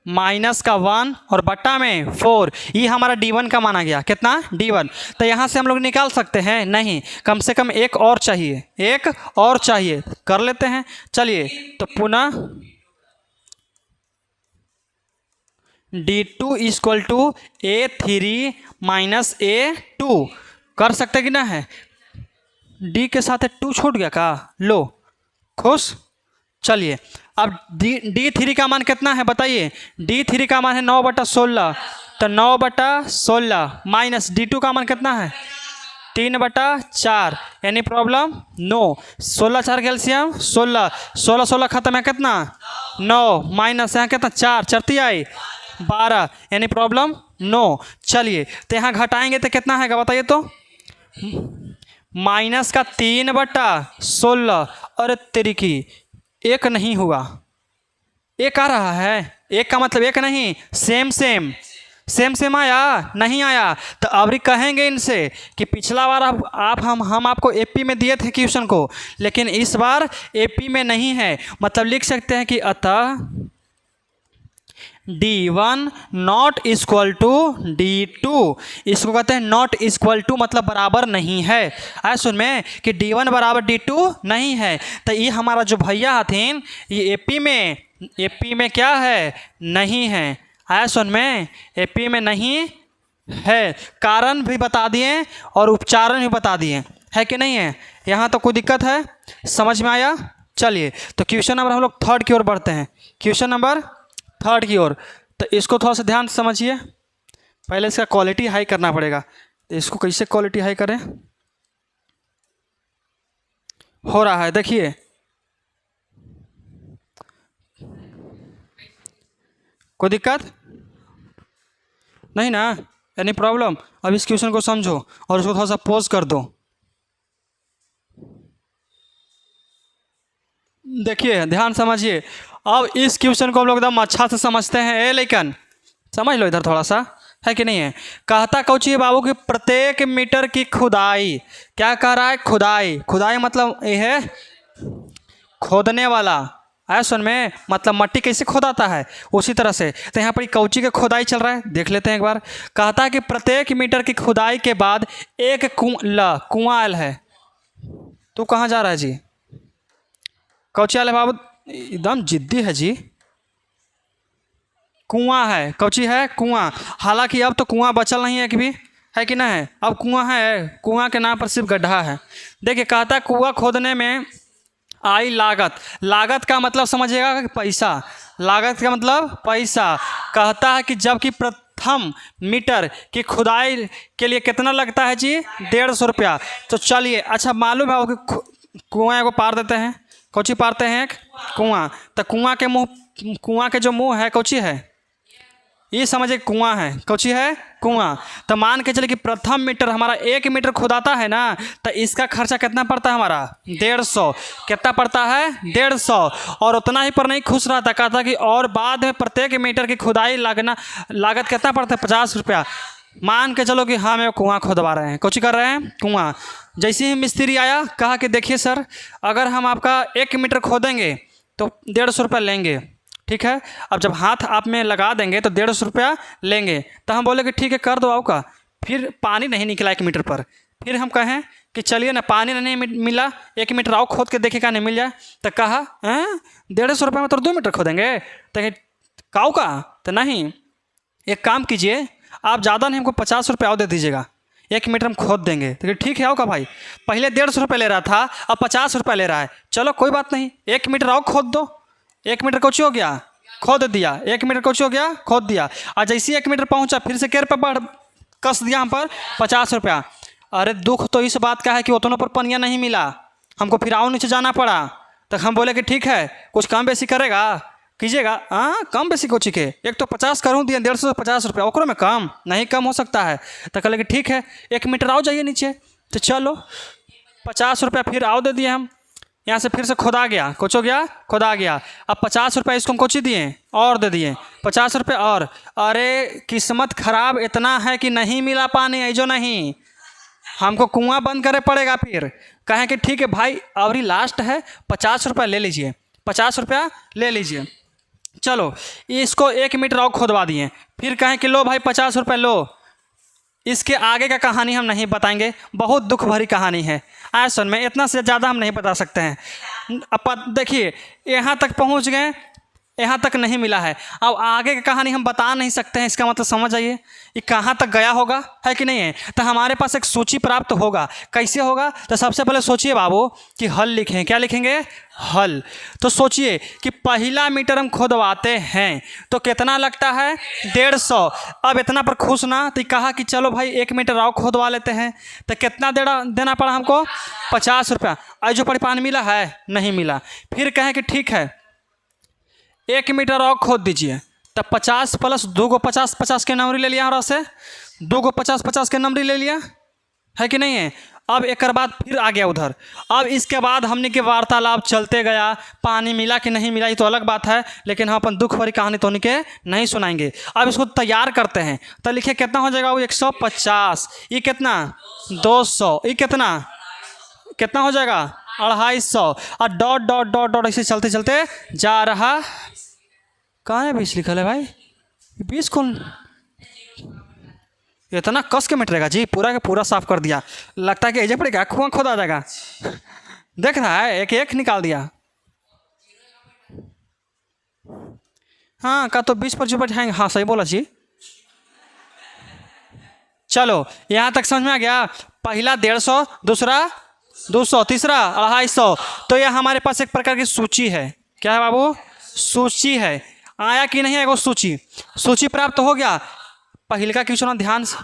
माइनस का 1 और बट्टा में 4। ये हमारा D1 का माना गया। कितना? D1। तो यहाँ से हम लोग निकाल सकते हैं? नहीं, कम से कम एक और चाहिए, एक और चाहिए। कर लेते हैं, चलिए। तो पुनः D2 equal to A3 minus A2 कर सकते कि ना है? D के साथ 2 छूट गया का? लो खुश। चलिए अब D3 का मान कितना है बताइए? D3 का मान है 9/16। तो 9/16 माइनस D2 का मान कितना है? 3/4। Any problem? नो। 16 4 कैल्शियम 16, 16 16 खत्म है कितना? 9 माइनस यहाँ कितना? 4 चरती आई 12। Any problem? नो। चलिए तो यहाँ घटाएंगे तो कितना है बताइए तो? माइनस का 3/16। अरे तिरकी एक नहीं हुआ, एक आ रहा है। एक का मतलब एक नहीं, सेम सेम सेम सेम आया नहीं आया। तो अब कहेंगे इनसे कि पिछला बार आप हम आपको एपी में दिए थे क्वेश्चन को, लेकिन इस बार एपी में नहीं है। मतलब लिख सकते हैं कि अतः D1 not equal to D2। इसको कहते हैं नॉट इक्वल टू, मतलब बराबर नहीं है। आए सुन में कि D1 बराबर D2 नहीं है। तो ये हमारा जो भैया हथिन ये एपी में क्या है? नहीं है। आए सुन में एपी में नहीं है। कारण भी बता दिए और उपचारण भी बता दिए, है कि नहीं है? यहाँ तो कोई दिक्कत है? समझ में आया? चलिए तो क्वेश्चन नंबर हम लोग 3 की ओर बढ़ते हैं। क्वेश्चन नंबर 3 की ओर। तो इसको थोड़ा सा ध्यान से समझिए। पहले इसका क्वालिटी हाई करना पड़ेगा। तो इसको कैसे क्वालिटी हाई करें? हो रहा है देखिए, कोई दिक्कत नहीं ना? Any problem? अब इस क्वेश्चन को समझो और उसको थोड़ा सा पॉज कर दो। देखिए ध्यान समझिए। अब इस क्वेश्चन को हम लोग एकदम अच्छा से समझते हैं। ए लेकिन समझ लो इधर थोड़ा सा, है कि नहीं है? कहता कौची है बाबू कि प्रत्येक मीटर की खुदाई, क्या कह रहा है? खुदाई। खुदाई मतलब ये है खोदने वाला। आया सुन में, मतलब मट्टी कैसे खोदाता है उसी तरह से। तो यहाँ पर कौची का खुदाई चल रहा है, देख लेते हैं एक बार। कहता है कि प्रत्येक मीटर की खुदाई के बाद एक कुआं आयल है। तू कहाँ जा रहा है जी? कौची आयल है बाबू? एकदम जिद्दी है जी। कुआं है, कौची है? कुआं। हालांकि अब तो कुआं बचल नहीं है कि भी, है कि नहीं है? अब कुआं है, कुआं के नाम पर सिर्फ गड्ढा है। देखिए कहता है कुआं खोदने में आई लागत। लागत का मतलब समझिएगा कि पैसा। लागत का मतलब पैसा। कहता है कि जबकि प्रथम मीटर की खुदाई के लिए कितना लगता है जी? 150 रुपया। तो चलिए अच्छा मालूम है कि कुआं को पार देते हैं। कौची पारते हैं? कुआं। तो कुआं के जो मुंह है कौची है? ये समझिए कुआं है। कौची है? कुआं। तो मान के चले कि प्रथम मीटर हमारा 1 मीटर खुदाता है ना, तो इसका खर्चा कितना पड़ता है हमारा? 150। कितना पड़ता है? 150। और उतना ही पर नहीं खुश रहता, कहता कि और बाद में प्रत्येक मीटर की खुदाई लागत कितना पड़ता है? 50 रुपया। मान के चलो कि हाँ मैं कुआं खोदवा रहे हैं। कौची कर रहे हैं? कुआं। जैसे ही मिस्त्री आया कहा कि देखिए सर, अगर हम आपका 1 मीटर खोदेंगे तो 150 रुपया लेंगे, ठीक है? अब जब हाथ आप में लगा देंगे तो 150 रुपया लेंगे। तो हम बोले कि ठीक है कर दो आपका। फिर पानी नहीं निकला 1 मीटर पर। फिर हम कहें कि चलिए ना पानी नहीं मिला, 1 मीटर आओ खोद के देखे क्या नहीं मिल जाए। तो कहा 150 रुपये में तो 2 मीटर खोदेंगे? तो काऊ का? तो नहीं, एक काम कीजिए आप ज़्यादा नहीं हमको 50 रुपये आओ दे दीजिएगा, 1 मीटर हम खोद देंगे। तो ठीक है आओ का भाई, पहले 150 रुपये ले रहा था अब 50 रुपये ले रहा है। चलो कोई बात नहीं, 1 मीटर आओ खोद दो। 1 मीटर कौची हो गया, खोद दिया। 1 मीटर कौची हो गया, खोद दिया। और जैसे 1 मीटर पहुंचा फिर से क्या रुपये बढ़ कस दिया हम पर 50 रुपया। अरे दुख तो इस बात का है कि उतनों पर पनिया नहीं मिला, हमको फिर आओ नीचे जाना पड़ा। तो हम बोले कि ठीक है कुछ कम बेसी करेगा, कीजिएगा। हाँ कम बेसी कोची के, एक तो 50 करूँ दिए 150 से 50 रुपया, ओकरो में कम नहीं, कम हो सकता है। तो कहले कि ठीक है 1 मीटर आओ जाइए नीचे। तो चलो 50 रुपया फिर आओ दे दिए हम। यहाँ से फिर से खुदा गया, कुछ हो गया, खुदा गया। अब 50 रुपया इसको हम कोची दिए और दे दिए 50 रुपये और। अरे किस्मत खराब इतना है कि नहीं मिला पानी, ऐजो नहीं, हमको कुआं बंद करे पड़ेगा। फिर कहें कि ठीक है भाई अवरी लास्ट है 50 रुपया ले लीजिए, 50 रुपया ले लीजिए। चलो इसको 1 मीटर और खोदवा दिए। फिर कहें कि लो भाई 50 रुपये लो। इसके आगे का कहानी हम नहीं बताएंगे, बहुत दुख भरी कहानी है। आज सुन में इतना से ज़्यादा हम नहीं बता सकते हैं। अब देखिए यहाँ तक पहुँच गए, यहाँ तक नहीं मिला है। अब आगे की कहानी हम बता नहीं सकते हैं, इसका मतलब समझ आइए ये कहाँ तक गया होगा, है कि नहीं है। तो हमारे पास एक सूची प्राप्त होगा। कैसे होगा, तो सबसे पहले सोचिए बाबू कि हल लिखें। क्या लिखेंगे, हल। तो सोचिए कि पहला मीटर हम खुदवाते हैं तो कितना लगता है, 150। अब इतना पर खुश ना, तो कहा कि चलो भाई 1 मीटर और खुदवा लेते हैं। तो कितना देना पड़ा हमको, 50 रुपया। आज जो पानी मिला है, नहीं मिला। फिर कहें कि ठीक है 1 मीटर और खोद दीजिए। तब 50 प्लस 2 को 50 के नंबरी ले लिया, और से 2 को 50 के नंबरी ले लिया, है कि नहीं है। अब एक बाद फिर आ गया उधर। अब इसके बाद हमने के वार्तालाप चलते गया, पानी मिला कि नहीं मिला ये तो अलग बात है, लेकिन हम अपन दुख भरी कहानी तो उनके नहीं सुनाएंगे। अब इसको तैयार करते हैं। तो लिखिए कितना हो जाएगा वो 150, ये कितना 200, ये कितना हो जाएगा 250, और डॉट डॉट डॉट डॉट ऐसे चलते चलते जा रहा। कहाँ है 20 लिखल है भाई, 20 कौन, इतना कस के मिटेगा जी, पूरा का पूरा साफ कर दिया। लगता है कि एजे पड़ेगा कुआं खोदा जाएगा। देख रहा है एक एक निकाल दिया। हाँ का तो 20 पर जो बैठाएंगे, हाँ सही बोला जी। चलो यहाँ तक समझ में आ गया। पहला 150, दूसरा 200, तीसरा 250। तो यह हमारे पास एक प्रकार की सूची है। क्या है बाबू, सूची है। आया कि नहीं आएगा सूची प्राप्त हो गया। पहले का क्वेश्चन ध्यान से।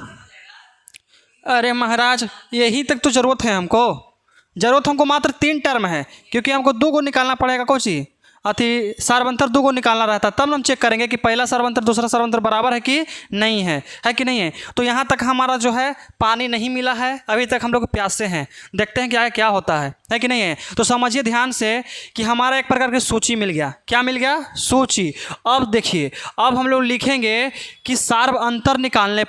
अरे महाराज यही तक तो ज़रूरत है हमको मात्र 3 टर्म है, क्योंकि हमको 2 को निकालना पड़ेगा। कोची अति सार्वंतर 2 को निकालना रहता, तब हम चेक करेंगे कि पहला सार्वंतर दूसरा सार्वंतर बराबर है कि नहीं है, कि नहीं है। तो यहाँ तक हमारा जो है पानी नहीं मिला है, अभी तक हम लोग प्यासे हैं। देखते हैं क्या होता है कि नहीं है। तो समझिए ध्यान से कि हमारा एक प्रकार की सूची मिल गया। क्या मिल गया, सूची। अब देखिए अब हम लोग लिखेंगे कि सार्वंतर निकालने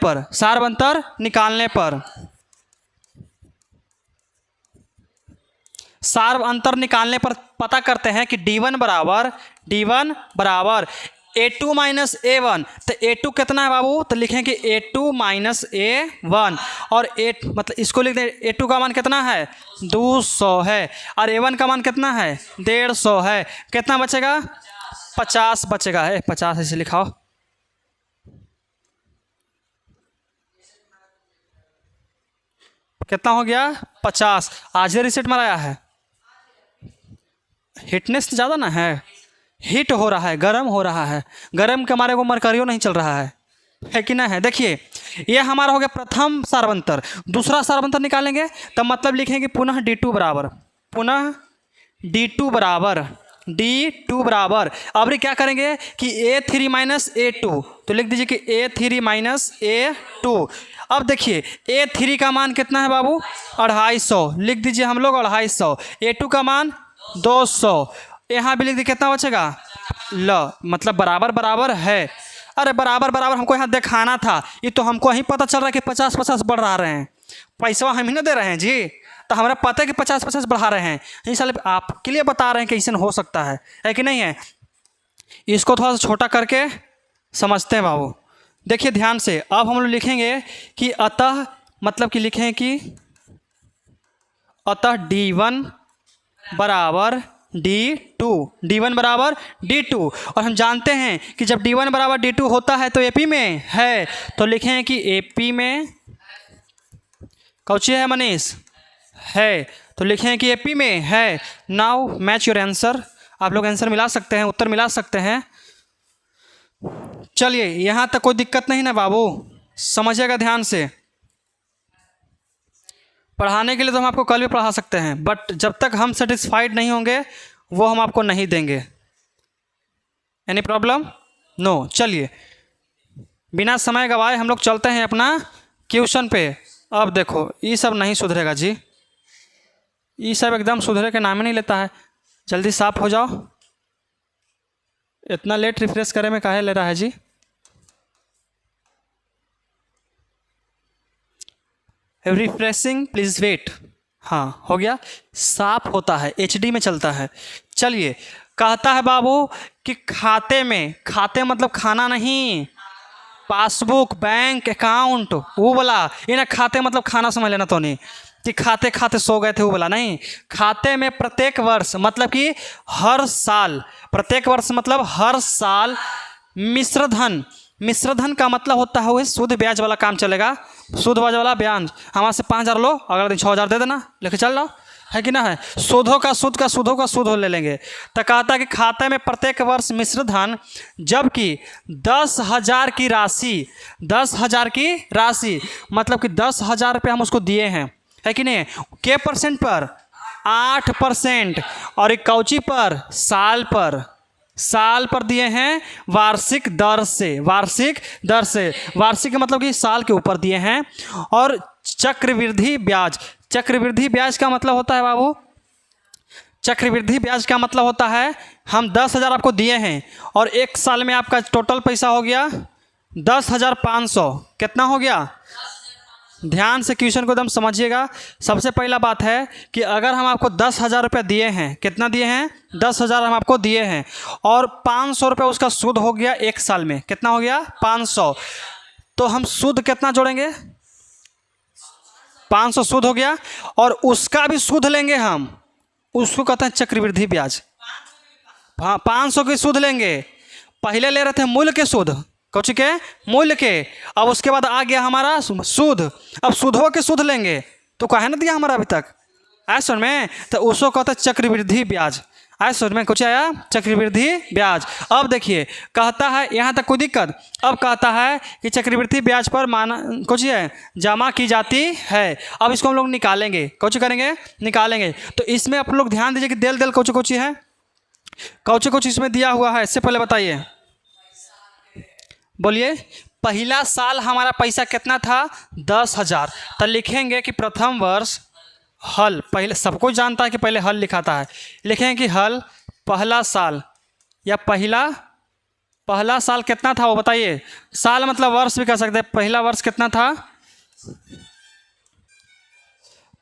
पर पता करते हैं कि D1 बराबर A2 माइनस A1। तो A2 कितना है बाबू, तो लिखेंगे A2 माइनस A1, और मतलब इसको लिख दें A2 का मान कितना है 200 है, और A1 का मान कितना है 150 है। कितना बचेगा 50 बचेगा, है 50 ऐसे लिखाओ। कितना हो गया 50। आज रिसेट मराया है, हीटनेस ज़्यादा ना है, हीट हो रहा है, गर्म हो रहा है, गर्म के हमारे को मरकरियो नहीं चल रहा है कि ना है। देखिए ये हमारा हो गया प्रथम सार्वंतर। दूसरा सार्वंतर निकालेंगे तब मतलब लिखेंगे पुनः D2 बराबर। अब क्या करेंगे कि A3 माइनस A2, तो लिख दीजिए कि A3 माइनस A2। अब देखिए A3 का मान कितना है बाबू 250, लिख दीजिए हम लोग 250। A2 का मान 200, यहाँ भी लिख दीजिए कितना बचेगा मतलब बराबर है। अरे बराबर हमको यहाँ दिखाना था, ये तो हमको ही पता चल रहा है कि 50 बढ़ रहे हैं। पैसा हम ही ना दे रहे हैं जी, तो हमारा पता है कि 50 बढ़ा रहे हैं। इस साल आपके लिए बता रहे हैं कि ऐसा हो सकता है कि नहीं है। इसको थोड़ा सा छोटा करके समझते हैं बाबू। देखिए ध्यान से। अब हम लोग लिखेंगे कि अतः मतलब कि लिखें कि अतः D1 बराबर D2, और हम जानते हैं कि जब D1 बराबर D2 होता है तो AP में है, तो लिखें कि AP में कौची है मनीष है, तो लिखें कि AP में है। Now match your answer. आप लोग आंसर मिला सकते हैं, उत्तर मिला सकते हैं। चलिए, यहाँ तक कोई दिक्कत नहीं ना बाबू, समझिएगा ध्यान से। पढ़ाने के लिए तो हम आपको कल भी पढ़ा सकते हैं, बट जब तक हम सेटिस्फाइड नहीं होंगे वो हम आपको नहीं देंगे। Any problem? नो। चलिए, बिना समय गवाए हम लोग चलते हैं अपना क्वेश्चन पे। अब देखो, ये सब नहीं सुधरेगा जी, ये सब एकदम सुधरे के नाम ही नहीं लेता है। जल्दी साफ हो जाओ। इतना लेट रिफ्रेश करे में काहे ले रहा है जी? Refreshing please wait. हाँ, हो गया, साफ होता है, एचडी में चलता है। चलिए, कहता है बाबू कि खाते में, खाते मतलब खाना नहीं, पासबुक, बैंक अकाउंट वो वाला, ये ना खाते मतलब खाना समझ लेना तो नहीं कि खाते खाते सो गए थे वो वाला नहीं। खाते में प्रत्येक वर्ष मतलब कि हर साल, प्रत्येक वर्ष मतलब हर साल मिश्रधन, मिश्रधन का मतलब होता है वही शुद्ध ब्याज वाला काम चलेगा। शुद्ध ब्याज वाला ब्याज हमारे से 5,000 लो, अगले दिन 6,000 दे देना, लेके चल रहा है कि ना है। सूधों का सूद का सूधों का सूद हो ले लेंगे। तो कहता है कि खाते में प्रत्येक वर्ष मिश्रधन, जबकि 10,000 की राशि, 10,000 की राशि मतलब कि 10,000 रुपये हम उसको दिए हैं, है कि नहीं। के परसेंट पर? 8%। और एक कौची पर? साल पर, साल पर दिए हैं वार्षिक दर से, वार्षिक दर से, वार्षिक मतलब कि साल के ऊपर दिए हैं। और चक्रवृद्धि ब्याज, चक्रवृद्धि ब्याज का मतलब होता है बाबू, चक्रवृद्धि ब्याज का मतलब होता है हम 10,000 आपको दिए हैं और एक साल में आपका टोटल पैसा हो गया 10,500। कितना हो गया? ध्यान से क्वेश्चन को एकदम समझिएगा। सबसे पहला बात है कि अगर हम आपको 10,000 रुपये दिए हैं, कितना दिए हैं? 10,000 हम आपको दिए हैं और 500 रुपये उसका सूद हो गया एक साल में। कितना हो गया? 500। तो हम सूद कितना जोड़ेंगे? 500 सूद हो गया और उसका भी सूद लेंगे हम, उसको कहते हैं चक्रवृद्धि ब्याज। हाँ, 500 की सूद लेंगे। पहले ले रहे थे मूल्य के सूद, कौची के? मूल्य के। अब उसके बाद आ गया हमारा सूद, अब सूदों के सूद लेंगे। तो काहे ना दिया हमारा अभी तक? आया समझ में? तो उसको कहते हैं चक्रवृद्धि ब्याज। आया समझ में? कुछ आया? चक्रवृद्धि ब्याज। अब देखिए, कहता है यहाँ तक कोई दिक्कत? अब कहता है कि चक्रवृद्धि ब्याज पर माना कुछ है जमा की जाती है। अब इसको हम लोग निकालेंगे, कौची करेंगे? निकालेंगे। तो इसमें आप लोग ध्यान दीजिए कि देल देल कौची कौची है, कौची कौची इसमें दिया हुआ है। इससे पहले बताइए, बोलिए। पहला साल हमारा पैसा कितना था? 10,000। तो लिखेंगे कि प्रथम वर्ष हल, पहले सब कुछ जानता है कि पहले हल लिखाता है, लिखेंगे कि हल पहला साल, या पहला साल कितना था वो बताइए। साल मतलब वर्ष भी कह सकते हैं। पहला वर्ष कितना था?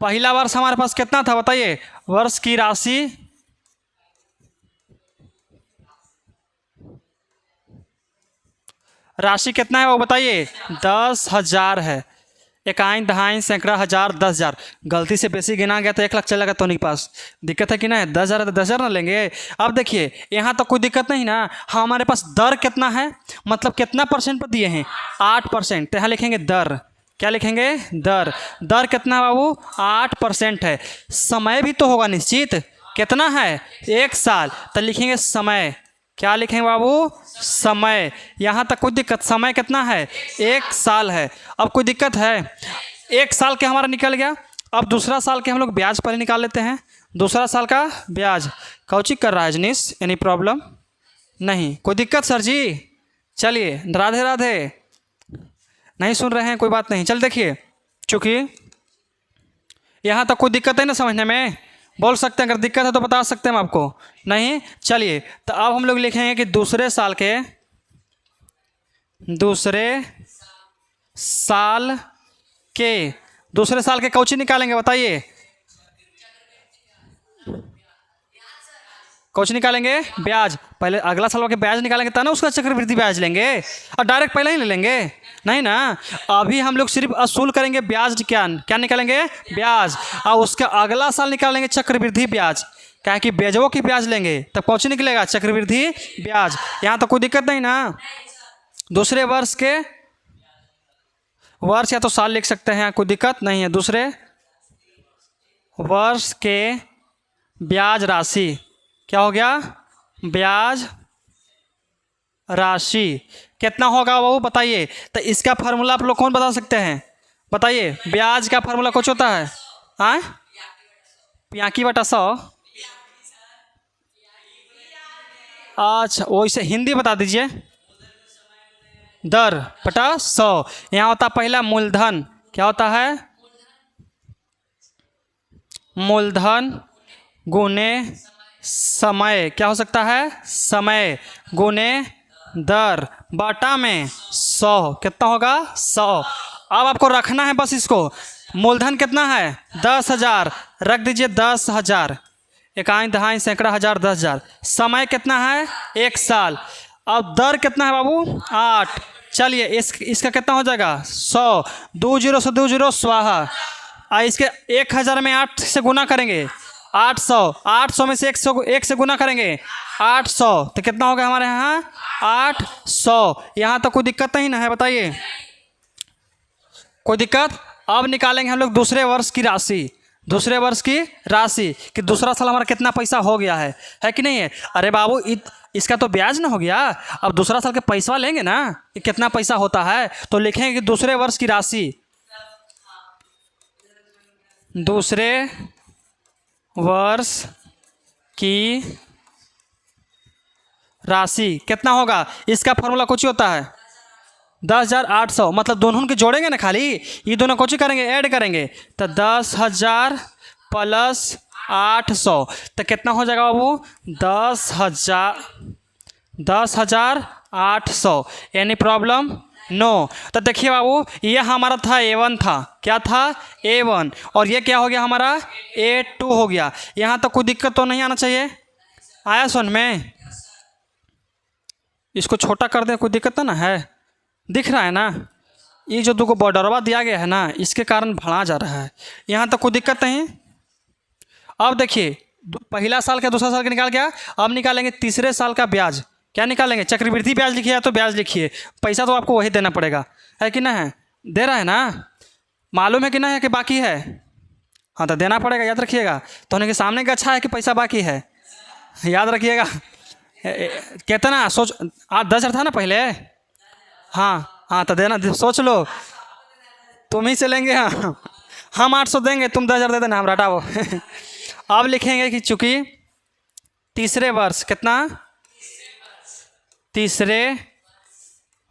पहला वर्ष हमारे पास कितना था बताइए। वर्ष की राशि कितना है वो बताइए। 10,000 है। इकाई दहाई सैकड़ा हज़ार 10,000, गलती से बेसी गिना गया तो 1,00,000 चलेगा तो नहीं पास। दिक्कत है कि ना? 10,000 है तो 10,000 ना लेंगे। अब देखिए, यहाँ तो कोई दिक्कत नहीं ना। हमारे पास दर कितना है, मतलब कितना परसेंट पर दिए हैं? 8%। तो यहाँ लिखेंगे दर। क्या लिखेंगे? दर। दर कितना बाबू? 8% है। समय भी तो होगा निश्चित, कितना है? 1 साल। तो लिखेंगे समय। क्या लिखेंगे बाबू? समय। यहाँ तक कोई दिक्कत? समय कितना है? 1 साल है। अब कोई दिक्कत है? 1 साल के हमारा निकल गया। अब दूसरा साल के हम लोग ब्याज पहले निकाल लेते हैं। दूसरा साल का ब्याज कौची कर रहा है जनीश? Any problem? नहीं, कोई दिक्कत सर जी? चलिए, राधे राधे। नहीं सुन रहे हैं? कोई बात नहीं। चल देखिए, चूँकि यहाँ तक कोई दिक्कत है ना समझने में, बोल सकते हैं। अगर दिक्कत है तो बता सकते हैं हम आपको। नहीं? चलिए, तो अब हम लोग लिखेंगे कि दूसरे साल के कौची निकालेंगे बताइए। कौची निकालेंगे? ब्याज। पहले अगला साल के ब्याज निकालेंगे तब ना उसका चक्रवृद्धि ब्याज लेंगे, और डायरेक्ट पहले ही ले लेंगे नहीं ना। अभी हम लोग सिर्फ असूल करेंगे ब्याज। क्या निकालेंगे? ब्याज। और उसका अगला साल निकालेंगे चक्रवृद्धि ब्याज। क्या है कि ब्याजों की ब्याज लेंगे तब कौची निकलेगा? चक्रवृद्धि ब्याज। यहाँ तो कोई दिक्कत नहीं ना। दूसरे वर्ष के, वर्ष या तो साल लिख सकते हैं, कोई दिक्कत नहीं है। दूसरे वर्ष के ब्याज राशि क्या हो गया? ब्याज राशि कितना होगा वो बताइए। तो इसका फार्मूला आप लोग कौन बता सकते हैं, बताइए। ब्याज का फार्मूला कुछ होता है, हाँ, पियाकी बटा 100। अच्छा वैसे हिंदी बता दीजिए। दर बटा 100। यहाँ होता पहला मूलधन, क्या होता है, मूलधन गुने समय, क्या हो सकता है, समय गुने दर बटा में 100, कितना होगा 100। अब आपको रखना है बस इसको, मूलधन कितना है 10,000, रख दीजिए 10,000, इकाई दहाई सैकड़ा हज़ार 10,000। समय कितना है 1 साल। अब दर कितना है बाबू 8। चलिए इसका कितना हो जाएगा 100, 2 जीरो से 2 जीरो स्वाहा। इसके 1,000 में 8 से गुना करेंगे 800, 800 में से 1 से गुना करेंगे 800, तो कितना होगा हमारे यहाँ 800। यहाँ तो कोई दिक्कत नहीं ना है, बताइए कोई दिक्कत। अब निकालेंगे हम लोग दूसरे वर्ष की राशि, दूसरे वर्ष की राशि कि दूसरा साल हमारा कितना पैसा हो गया है कि नहीं है। अरे बाबू इसका तो ब्याज ना हो गया, अब दूसरा साल के पैसा लेंगे ना कि कितना पैसा होता है, तो लिखेंगे कि दूसरे वर्ष की राशि, दूसरे वर्ष की राशि कितना होगा। इसका फॉर्मूला कुछ ही होता है 10,800, मतलब दोनों के जोड़ेंगे ना, खाली ये दोनों कुछ करेंगे ऐड करेंगे, तो 10,000 प्लस 800, तो कितना हो जाएगा बाबू 10,800। Any problem no. तो देखिए बाबू ये हमारा था A1 था, क्या था A1, और ये क्या हो गया हमारा A2 हो गया। यहाँ तो कोई दिक्कत तो नहीं आना चाहिए, आया सुन में। इसको छोटा कर दें, कोई दिक्कत तो ना है, दिख रहा है ना। ये जो दो बॉर्डरवा दिया गया है ना, इसके कारण भड़ा जा रहा है, यहाँ तो कोई दिक्कत नहीं। अब देखिए पहला साल का दूसरा साल का निकाल गया, अब निकालेंगे तीसरे साल का ब्याज। क्या निकालेंगे, चक्रवृद्धि ब्याज लिखिए या तो ब्याज लिखिए, पैसा तो आपको वही देना पड़ेगा, है कि ना है, दे रहा है ना, मालूम है कि ना है कि बाकी है, हाँ तो देना पड़ेगा, याद रखिएगा। तो होने के सामने का अच्छा है कि पैसा बाकी है, याद रखिएगा। कितना सोच 10,000 था ना पहले, हाँ हाँ तो देना, सोच लो, तुम ही से लेंगे, हाँ हम 800 देंगे, तुम 10,000 दे देना, हम हटाओ। अब लिखेंगे कि चूंकि तीसरे वर्ष कितना, तीसरे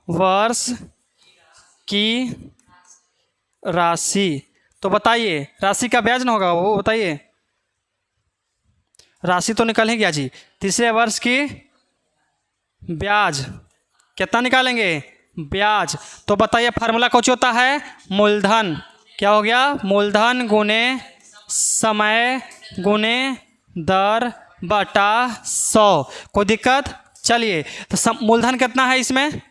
वर्ष की राशि, तो बताइए राशि का ब्याज ना होगा वो, बताइए राशि तो निकल ही गया जी। तीसरे वर्ष की ब्याज कितना निकालेंगे, ब्याज, तो बताइए फार्मूला कौन होता है, मूलधन, क्या हो गया मूलधन गुने समय गुने दर बटा 100। कोई दिक्कत। चलिए तो मूलधन कितना है इसमें,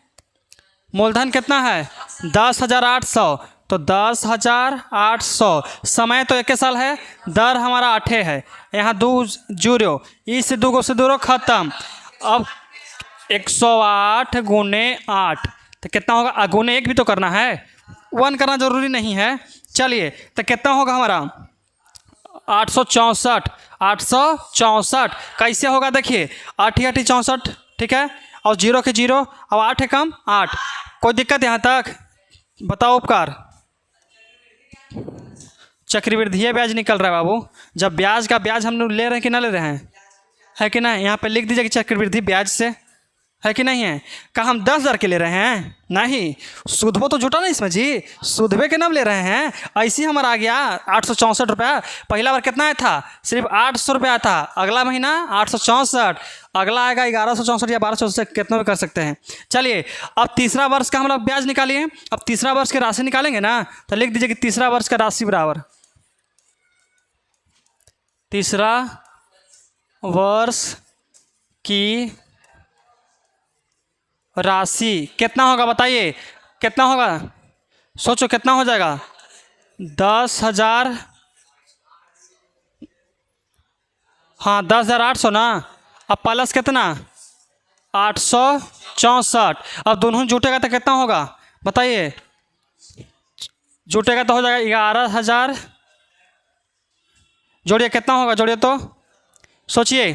मूलधन कितना है 10,800, तो 10,800, समय तो 1 साल है, दर हमारा 8 है, यहाँ 2 जीरो, इस 2 से 2 खत्म। अब 108 गुने 8, तो कितना होगा, गुने 1 भी तो करना है, 1 करना जरूरी नहीं है। चलिए तो कितना होगा हमारा 864, 864 कैसे होगा, देखिए 8 8 64, ठीक है, और 0 के 0, अब 8 है कम 8, कोई दिक्कत यहाँ तक, बताओ उपकार। चक्रवृद्धि ब्याज निकल रहा है बाबू, जब ब्याज का ब्याज हम लोग ले रहे हैं कि ना ले रहे हैं, है कि नहीं, यहाँ पे लिख दीजिए कि चक्रवृद्धि ब्याज से, है कि नहीं है। क्या हम 10,000 के ले रहे हैं, नहीं, सूदबो तो जुटा ना इसमें जी, सूदबे के नाम ले रहे हैं, ऐसे ही हमारा आ गया 864 रुपया। पहला बार कितना आया था, सिर्फ 800 रुपया था, अगला महीना 864, अगला आएगा 1164 या 1264, कितना भी कर सकते हैं। चलिए अब तीसरा वर्ष का हम लोग ब्याज निकालिए। अब तीसरा वर्ष की राशि निकालेंगे ना, तो लिख दीजिए कि तीसरा वर्ष का राशि बराबर, तीसरा वर्ष की राशि कितना होगा, बताइए कितना होगा, सोचो कितना हो जाएगा 10,000, हाँ 10,800 ना, अब प्लस कितना 864, अब दोनों जुटेगा तो कितना होगा बताइए, जुटेगा तो हो जाएगा 11,000, जोड़िए कितना होगा, जोड़िए तो सोचिए,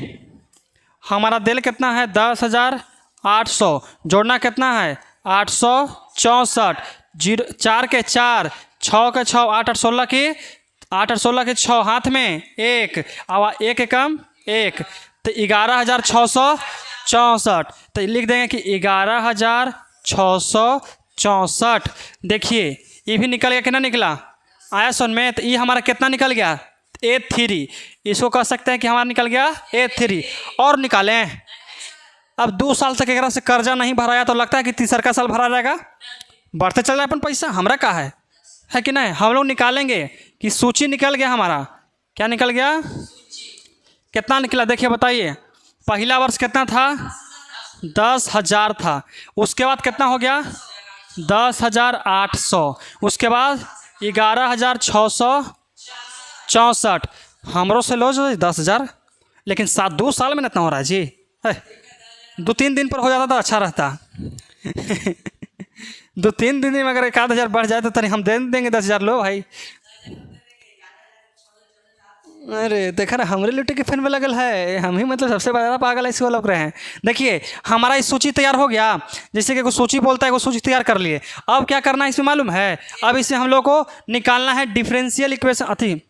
हमारा दिल कितना है 10,800, जोड़ना कितना है 864, 4 के 4, 6 के 6, 8 8 16 के 6, हाथ में 1, अब 1 कम 1, तो 11,664। तो लिख देंगे कि 11,664। देखिए ये भी निकल गया, कितना निकला आया सुन में, तो ये हमारा कितना निकल गया A3। इसको कह सकते हैं कि हमारा निकल गया A3। और निकालें, अब 2 साल तक एक से कर्जा नहीं भराया तो लगता है कि तीसरा का साल भरा जाएगा, बढ़ते चल रहा है अपन पैसा, हमरा का है कि नहीं। हम लोग निकालेंगे कि सूची निकल गया हमारा, क्या निकल गया, कितना निकला देखिए बताइए। पहला वर्ष कितना था 10,000 था, उसके बाद कितना हो गया 10,800, उसके बाद 11,664। हमरों से लो जो 10,000, लेकिन 2 साल में इतना हो रहा है जी, 2-3 दिन पर हो जाता तो अच्छा रहता। 2-3 दिन में अगर 1,000 बढ़ जाए तो तनी हम दे देंगे 10,000, लो भाई। अरे देखा ना, हमारे लुट्टे के फैन में लगल है, हम ही मतलब सबसे ज़्यादा पागल ऐसे वो लोग रहे हैं। देखिए हमारा इस सूची तैयार हो गया, जैसे कि कोई सूची बोलता है, वो सूची तैयार कर लिए। अब क्या करना है इसमें मालूम है, अब इसे हम लोग को निकालना है डिफरेंशियल इक्वेशन,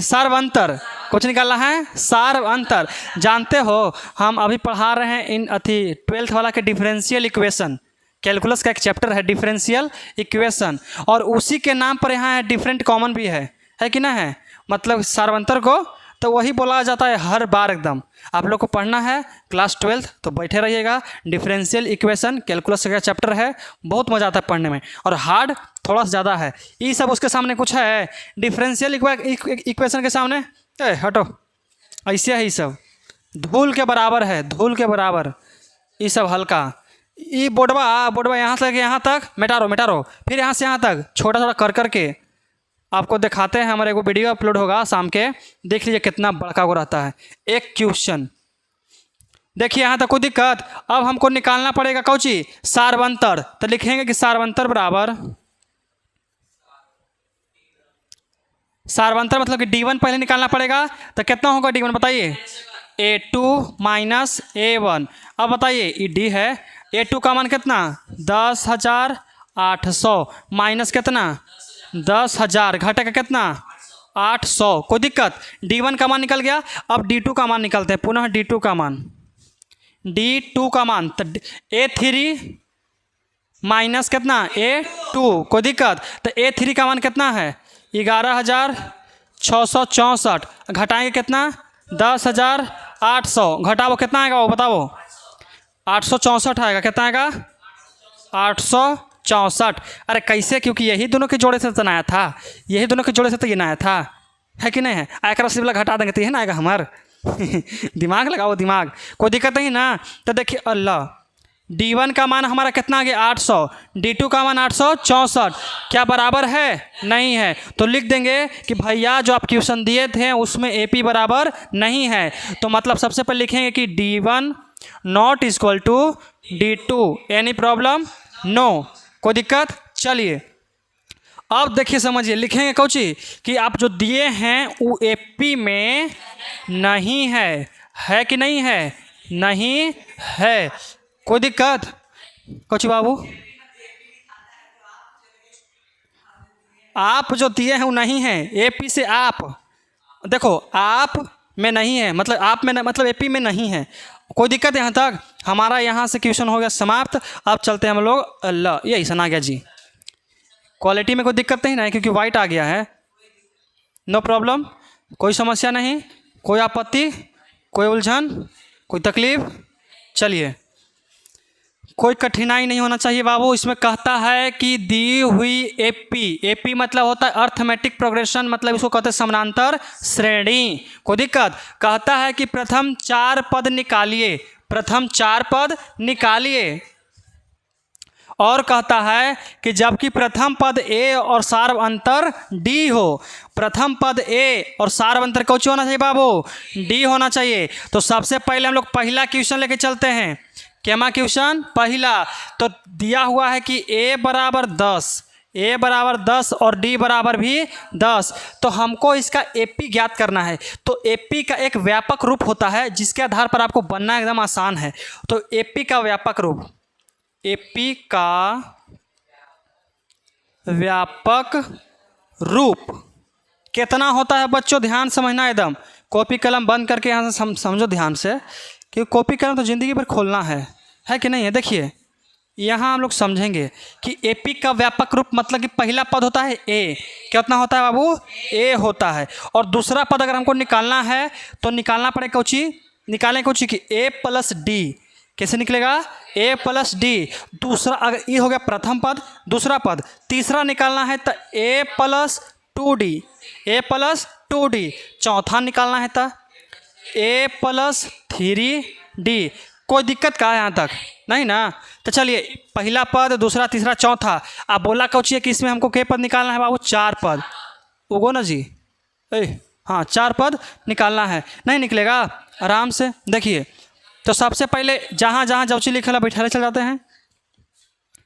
सार्वंतर, कुछ निकालना है सार्वंतर। जानते हो हम अभी पढ़ा रहे हैं इन 12th वाला के डिफरेंशियल इक्वेशन, कैलकुलस का एक चैप्टर है डिफरेंशियल इक्वेशन, और उसी के नाम पर यहाँ है डिफरेंट कॉमन भी है कि ना है, मतलब सार्वंतर को तो वही बोला जाता है हर बार एकदम। आप लोग को पढ़ना है क्लास 12th, तो बैठे रहिएगा। डिफरेंशियल इक्वेशन कैलकुलस का चैप्टर है, बहुत मज़ा आता है पढ़ने में, और हार्ड थोड़ा सा ज़्यादा है। ये सब उसके सामने कुछ है, डिफरेंशियल इक्वेशन के सामने हटो, ऐसे है, ये सब धूल के बराबर है, धूल के बराबर। ये सब हल्का, ये बोर्डवा यहाँ से यहाँ तक मिटा रो, फिर यहाँ से यहाँ तक छोटा छोटा कर करके आपको दिखाते हैं। हमारे को वीडियो अपलोड होगा शाम के, देख लीजिए कितना बड़का वो रहता है एक क्वेश्चन। देखिए यहाँ तक कोई दिक्कत। अब हमको निकालना पड़ेगा कौची सार्वंतर, तो लिखेंगे कि सार्वंतर बराबर, सार्वंतर मतलब कि D1 पहले निकालना पड़ेगा, तो कितना होगा D1 बताइए, A2 माइनस A1। अब बताइए ये D है, A2 का मान कितना 10,800 माइनस कितना 10,000, घटेगा कितना 800, कोई दिक्कत। D1 का मान निकल गया, अब D2 का मान निकलते हैं, पुनः D2 का मान, तो A3 माइनस कितना A2, कोई दिक्कत। तो A3 का मान कितना है 11,664, घटाएंगे कितना 10,800, घटाओ कितना आएगा वो बताओ, 864 आएगा, कितना आएगा 864। अरे कैसे, क्योंकि यही दोनों के जोड़े से तो नया था, यही दोनों के जोड़े से तो ये नया था, है कि नहीं है। आयकर रसीद वाला घटा देंगे तो यही ना आएगा हमार। दिमाग लगाओ दिमाग, कोई दिक्कत नहीं ना। तो देखिए अल्लाह, D1 का मान हमारा कितना आ गया 800, D2 का मान 864, क्या बराबर है नहीं है, तो लिख देंगे कि भैया जो आप क्वेश्चन दिए थे उसमें AP बराबर नहीं है। तो मतलब सबसे पहले लिखेंगे कि D1 not equal to D2, any problem no, कोई दिक्कत। चलिए अब देखिए समझिए, लिखेंगे कौची कि आप जो दिए हैं वो AP में नहीं है कि नहीं है, नहीं है, कोई दिक्कत कौची बाबू। आप जो दिए हैं वो नहीं है, AP से आप देखो आप में नहीं है, मतलब आप में मतलब AP में नहीं है, कोई दिक्कत। यहाँ तक हमारा यहाँ से क्वेश्चन हो गया समाप्त। अब चलते हैं हम लोग, अल्लाह ये ऐसा आ गया जी, क्वालिटी में कोई दिक्कत नहीं ना है क्योंकि वाइट आ गया है, नो प्रॉब्लम, कोई समस्या नहीं, कोई आपत्ति, कोई उलझन, कोई तकलीफ। चलिए कोई कठिनाई नहीं होना चाहिए बाबू। इसमें कहता है कि दी हुई AP मतलब होता है अर्थमेटिक प्रोग्रेशन, मतलब इसको कहते हैं समानांतर श्रेणी, कोई दिक्कत। कहता है कि प्रथम 4 पद निकालिए, प्रथम 4 पद निकालिए, और कहता है कि जबकि प्रथम पद A और सार्वंतर D हो, प्रथम पद A और सार्वंतर कौन होना चाहिए बाबू, D होना चाहिए। तो सबसे पहले हम लोग पहला क्वेश्चन लेके चलते हैं, क्या क्वेश्चन पहला। तो दिया हुआ है कि A बराबर 10, ए बराबर 10 और डी बराबर भी 10। तो हमको इसका एपी ज्ञात करना है। तो एपी का एक व्यापक रूप होता है जिसके आधार पर आपको बनना एकदम आसान है। तो एपी का व्यापक रूप, एपी का व्यापक रूप कितना होता है बच्चों? ध्यान समझना, एकदम कॉपी कलम बंद करके यहाँ से समझो ध्यान से, क्योंकि कॉपी कलम तो ज़िंदगी भर खोलना है कि नहीं है। देखिए यहाँ हम लोग समझेंगे कि एपी का व्यापक रूप मतलब कि पहला पद होता है ए, कितना होता है बाबू? ए होता है। और दूसरा पद अगर हमको निकालना है तो निकालना पड़ेगा कोची, निकालें कोची कि ए प्लस डी। कैसे निकलेगा? ए प्लस डी। दूसरा अगर ये हो गया प्रथम पद, दूसरा पद, तीसरा निकालना है तो ए प्लस 2d, ए प्लस 2d। चौथा निकालना है तो ए प्लस 3d। कोई दिक्कत का है यहाँ तक? नहीं ना। तो चलिए पहला पद, दूसरा, तीसरा, चौथा। आप बोला कौची है कि इसमें हमको के पद निकालना है बाबू? 4 पद। उगो ना जी, हाँ 4 पद निकालना है। नहीं निकलेगा? आराम से देखिए। तो सबसे पहले जहाँ जहाँ जौची लिखल है बैठा चल जाते हैं।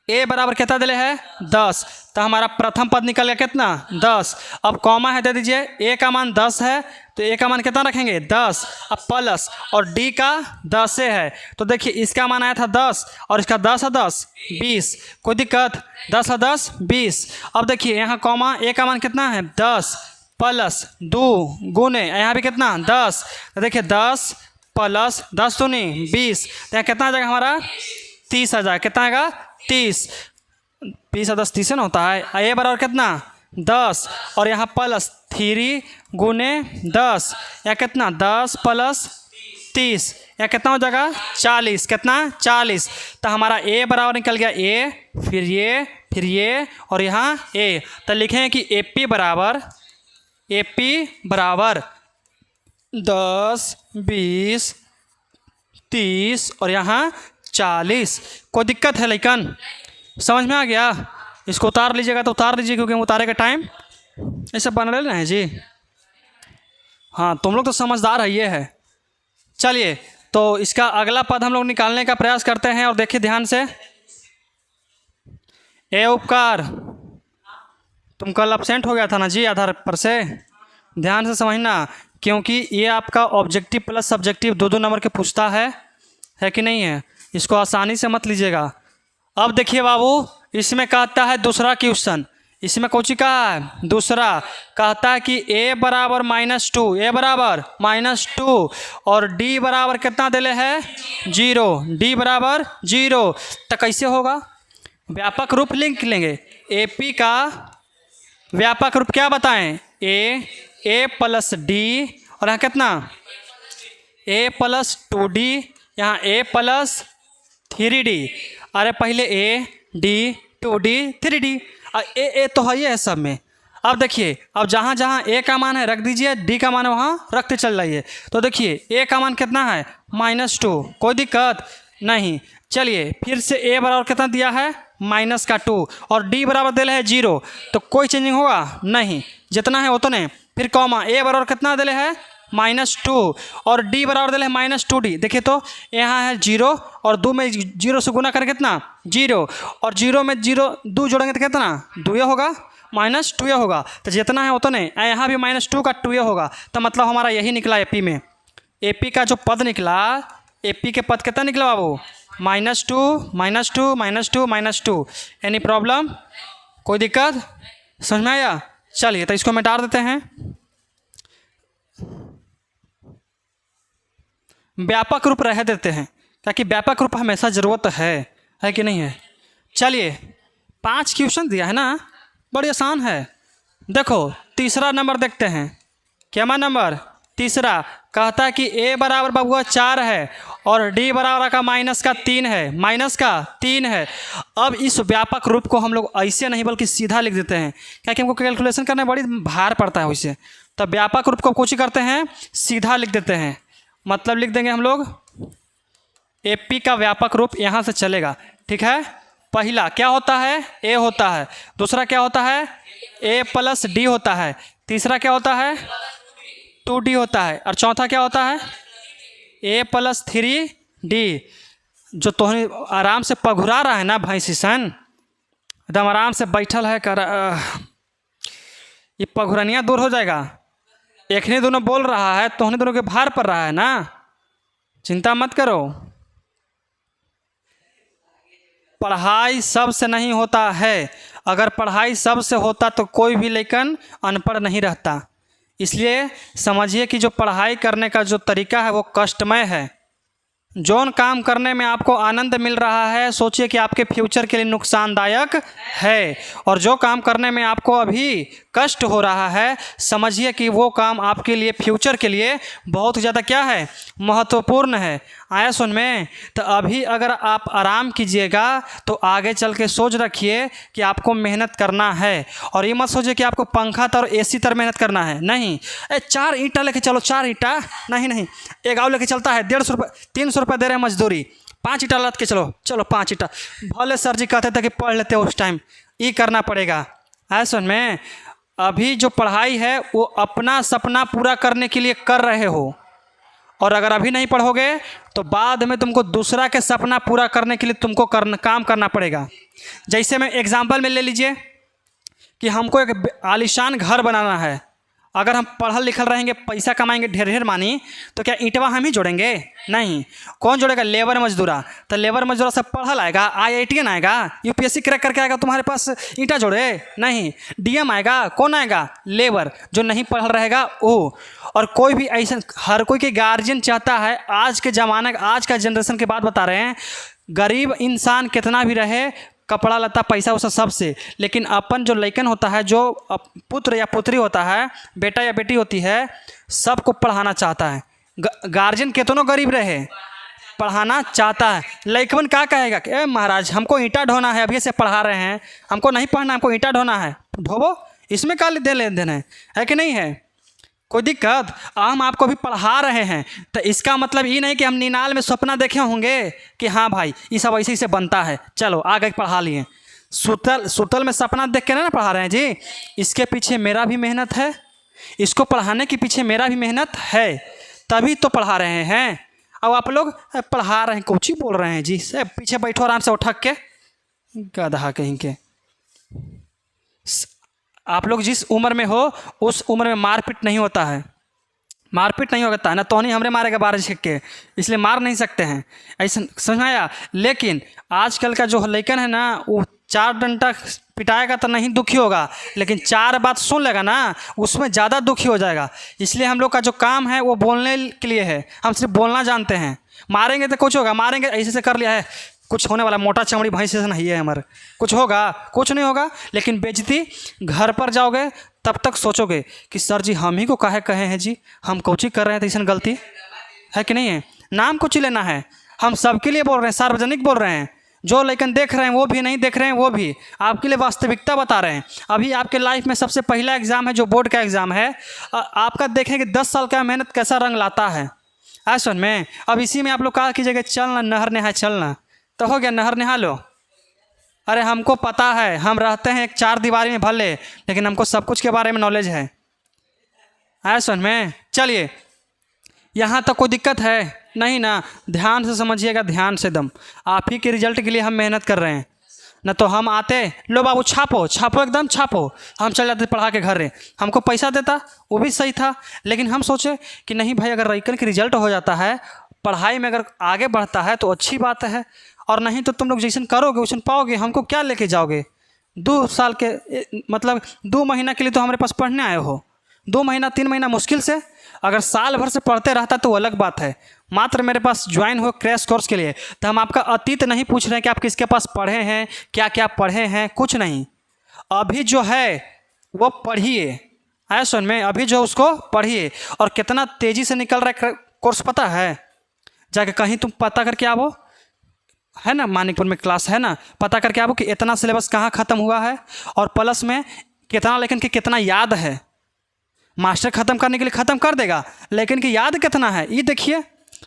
ए बराबर कितना दिले है? 10। तो हमारा प्रथम पद निकल गया कितना? 10। अब कॉमा है, दे दीजिए। ए का मान 10 है तो ए का मान कितना रखेंगे? 10। अब प्लस और डी का 10 से है तो देखिए इसका मान आया था 10 और इसका 10 है 10 20। कोई दिक्कत? 10 है 10 20। अब देखिए यहाँ कॉमा, ए का मान कितना है? 10 प्लस 2 गुने यहाँ भी कितना? 10। तो देखिए 10 प्लस 10 दूनी 20। तो यहाँ कितना आ जाएगा हमारा? 30 आ जाएगा। कितना आएगा? 30। 20 और 10 30 ना होता है। ए बराबर कितना? 10 और यहाँ प्लस 3 गुने 10, यहाँ कितना? 10 प्लस 30, यहाँ कितना हो जाएगा? 40। कितना? 40। तो हमारा ए बराबर निकल गया ए, फिर ये और यहाँ ए। तो लिखें कि एपी बराबर 10 20 30 और यहाँ 40। कोई दिक्कत है लेकिन? समझ में आ गया? इसको उतार लीजिएगा तो उतार लीजिए, क्योंकि उतारे का टाइम ऐसा बन रहे हैं जी। हाँ तुम लोग तो समझदार है, ये है। चलिए तो इसका अगला पद हम लोग निकालने का प्रयास करते हैं और देखिए ध्यान से। ए उपकार, तुम कल अपसेंट हो गया था ना जी आधार पर से? ध्यान से समझना, क्योंकि ये आपका ऑब्जेक्टिव प्लस सब्जेक्टिव 2-2 नंबर के पूछता है कि नहीं है। इसको आसानी से मत लीजिएगा। अब देखिए बाबू, इसमें कहता है दूसरा क्वेश्चन, इसमें कौची का है? दूसरा कहता है कि ए बराबर -2, ए बराबर -2 और डी बराबर कितना दिले है? 0, डी बराबर 0। तो कैसे होगा? व्यापक रूप लिख लेंगे। एपी का व्यापक रूप क्या बताएं? ए प्लस डी और यहाँ कितना? ए प्लस 2d, यहाँ ए प्लस 3d। अरे पहले ए डी 2d 3d, ए तो है ये है सब में। अब देखिए, अब जहाँ जहाँ ए का मान है रख दीजिए, डी का मान है वहाँ रखते चल जाइए। तो देखिए ए का मान कितना है? -2। कोई दिक्कत नहीं। चलिए फिर से ए बराबर कितना दिया है? -2 और डी बराबर दिले है 0। तो कोई चेंजिंग होगा नहीं, जितना है उतने। फिर कॉमा, ए बराबर कितना दिले है? -2 और डी बराबर दिले है -2d। देखिए तो यहाँ है 0 और 2 में 0 से गुना करके कितना? 0 और 0 में 0 2 जोड़ेंगे तो कितना? 2 होगा, -2 होगा। तो जितना है उतने, यहाँ भी -2 का 2 होगा। तो मतलब हमारा यही निकला एपी में। एपी का जो पद निकला, एपी के पद कितना निकला बाबू? -2 -2 -2 -2। Any problem? कोई दिक्कत? समझ में आया? चलिए तो इसको मिटा देते हैं। व्यापक रूप रह देते हैं, ताकि व्यापक रूप हमेशा ज़रूरत है कि नहीं है। चलिए 5 क्वेश्चन दिया है ना, बड़ी आसान है। देखो तीसरा नंबर देखते हैं। क्या नंबर? तीसरा कहता है कि ए बराबर बबुआ 4 है और डी बराबर का -3 है। अब इस व्यापक रूप को हम लोग ऐसे नहीं बल्कि सीधा लिख देते हैं, क्योंकि हमको कैलकुलेशन करने में बड़ी भार पड़ता है वैसे। तो व्यापक रूप को कोशिश करते हैं सीधा लिख देते हैं। मतलब लिख देंगे हम लोग एपी का व्यापक रूप यहाँ से चलेगा, ठीक है। पहला क्या होता है? ए होता है। दूसरा क्या होता है? ए प्लस डी होता है। तीसरा क्या होता है? 2d होता है। और चौथा क्या होता है? ए प्लस 3d। जो तो आराम से पघुरा रहा है ना भैंसी सन, एकदम आराम से बैठल है कर ये पघुरनिया दूर हो जाएगा। एकने दोनों बोल रहा है तो दोनों के भार पड़ रहा है ना, चिंता मत करो। पढ़ाई सबसे नहीं होता है, अगर पढ़ाई सबसे होता तो कोई भी लेकिन अनपढ़ नहीं रहता। इसलिए समझिए कि जो पढ़ाई करने का जो तरीका है वो कष्टमय है। जौन काम करने में आपको आनंद मिल रहा है सोचिए कि आपके फ्यूचर के लिए नुकसानदायक है, और जो काम करने में आपको अभी कष्ट हो रहा है समझिए कि वो काम आपके लिए फ्यूचर के लिए बहुत ज़्यादा क्या है, महत्वपूर्ण है। आया सुन में? तो अभी अगर आप आराम कीजिएगा तो आगे चल के सोच रखिए कि आपको मेहनत करना है, और ये मत सोचिए कि आपको पंखा तर एसी तर मेहनत करना है। नहीं, 4 ईंटा लेके चलो, 4 ईंटा नहीं, एक गाँव लेके चलता है 150 रुपये 300 रुपये दे रहे हैं मजदूरी, 5 ईंटा लद के चलो 5 ईंटा। भले सर जी कहते थे कि पढ़ लेते उस टाइम, ये करना पड़ेगा। आया सुन में? अभी जो पढ़ाई है वो अपना सपना पूरा करने के लिए कर रहे हो, और अगर अभी नहीं पढ़ोगे तो बाद में तुमको दूसरा के सपना पूरा करने के लिए तुमको काम करना पड़ेगा। जैसे मैं एग्जांपल में ले लीजिए कि हमको एक आलीशान घर बनाना है, अगर हम पढ़ल लिखल रहेंगे, पैसा कमाएंगे ढेर मानी, तो क्या ईंटवा हम ही जोड़ेंगे? नहीं, कौन जोड़ेगा? लेबर मजदूरा। तो लेबर मजदूरा सब पढ़ल आएगा, IITN आएगा, UPSC क्रैक करके आएगा तुम्हारे पास ईंटा जोड़े? नहीं, DM आएगा। कौन आएगा? लेबर। जो नहीं पढ़ल रहेगा वो। और कोई भी ऐसा, हर कोई के गार्जियन चाहता है, आज के ज़माना, आज का जनरेशन के बात बता रहे हैं, गरीब इंसान कितना भी रहे, कपड़ा लत्ता पैसा वैसा सबसे, लेकिन अपन जो लइकन होता है, जो पुत्र या पुत्री होता है, बेटा या बेटी होती है, सबको पढ़ाना चाहता है। गार्जियन कितनों गरीब रहे पढ़ाना चाहता है। लइकन क्या कहेगा कि महाराज हमको ईंटा ढोना है, अभी से पढ़ा रहे हैं, हमको नहीं पढ़ना, हमको ईंटा ढोना है। ढोबो, इसमें क्या लेन देन है कि नहीं है? कोई दिक्कत? हम आपको भी पढ़ा रहे हैं तो इसका मतलब ये नहीं कि हम नीनाल में सपना देखे होंगे कि हाँ भाई ये सब ऐसे ही से बनता है, चलो आगे पढ़ा लिए। सुतल में सपना देख के ना पढ़ा रहे हैं जी, इसके पीछे मेरा भी मेहनत है, इसको पढ़ाने के पीछे मेरा भी मेहनत है, तभी तो पढ़ा रहे हैं। अब आप लोग पढ़ा रहे हैं, कुछ ही बोल रहे हैं जी, सब पीछे बैठो आराम से उठक के, गधा कहीं के। आप लोग जिस उम्र में हो उस उम्र में मारपीट नहीं होता है, मारपीट नहीं होता है ना, तो नहीं हमरे मारेगा 12 छिक के, इसलिए मार नहीं सकते हैं, ऐसा समझ आया। लेकिन आजकल का जो लड़कन है ना, वो 4 डंडा पिटाएगा तो नहीं दुखी होगा, लेकिन 4 बात सुन लेगा ना उसमें ज़्यादा दुखी हो जाएगा। इसलिए हम लोग का जो काम है वो बोलने के लिए है, हम सिर्फ बोलना जानते हैं। मारेंगे तो कुछ होगा, मारेंगे ऐसे से कर लिया है, कुछ होने वाला मोटा चमड़ी भैंस से नहीं है हमारे, कुछ होगा? कुछ नहीं होगा। लेकिन बेइज्जती घर पर जाओगे तब तक सोचोगे कि सर जी हम ही को काहे कहे हैं जी, हम कोची कर रहे हैं, तो ऐसा गलती है कि नहीं है? नाम कुछ लेना है, हम सबके लिए बोल रहे हैं, सार्वजनिक बोल रहे हैं। जो लेकिन देख रहे हैं वो भी, नहीं देख रहे हैं वो भी, आपके लिए वास्तविकता बता रहे हैं। अभी आपके लाइफ में सबसे पहला एग्ज़ाम है जो बोर्ड का एग्ज़ाम है, आपका देखें कि 10 साल का मेहनत कैसा रंग लाता है। आज सुन में, अब इसी में आप लोग कहा कीजिएगा चलना नहर नहा चलना, तो हो गया नहर नहा लो। अरे हमको पता है, हम रहते हैं एक 4 दीवारी में भले, लेकिन हमको सब कुछ के बारे में नॉलेज है। आया सुन में? चलिए, यहाँ तक कोई दिक्कत है नहीं ना? ध्यान से समझिएगा, ध्यान से दम। आप ही के रिजल्ट के लिए हम मेहनत कर रहे हैं ना, तो हम आते लो बाबू छापो छापो एकदम छापो, हम चल जाते पढ़ा के घर रे, हमको पैसा देता वो भी सही था। लेकिन हम सोचे कि नहीं भाई, अगर लड़कन के रिजल्ट हो जाता है, पढ़ाई में अगर आगे बढ़ता है तो अच्छी बात है, और नहीं तो तुम लोग जैसन करोगे वैसन पाओगे, हमको क्या लेके जाओगे? 2 साल के मतलब 2 महीना के लिए तो हमारे पास पढ़ने आए हो, 2 महीना 3 महीना मुश्किल से, अगर साल भर से पढ़ते रहता तो अलग बात है। मात्र मेरे पास ज्वाइन हो क्रैश कोर्स के लिए, तो हम आपका अतीत नहीं पूछ रहे हैं कि आप किसके पास पढ़े हैं, क्या क्या पढ़े हैं, कुछ नहीं। अभी जो है वो पढ़िए। आया सुन में? अभी जो उसको पढ़िए, और कितना तेज़ी से निकल रहा है कोर्स पता है? जाके कहीं तुम पता करके आवो, है ना, मानिकपुर में क्लास है ना, पता करके आवो कि इतना सिलेबस कहाँ ख़त्म हुआ है, और प्लस में कितना लेकिन कि कितना याद है। मास्टर ख़त्म करने के लिए ख़त्म कर देगा, लेकिन कि याद कितना है ये देखिए,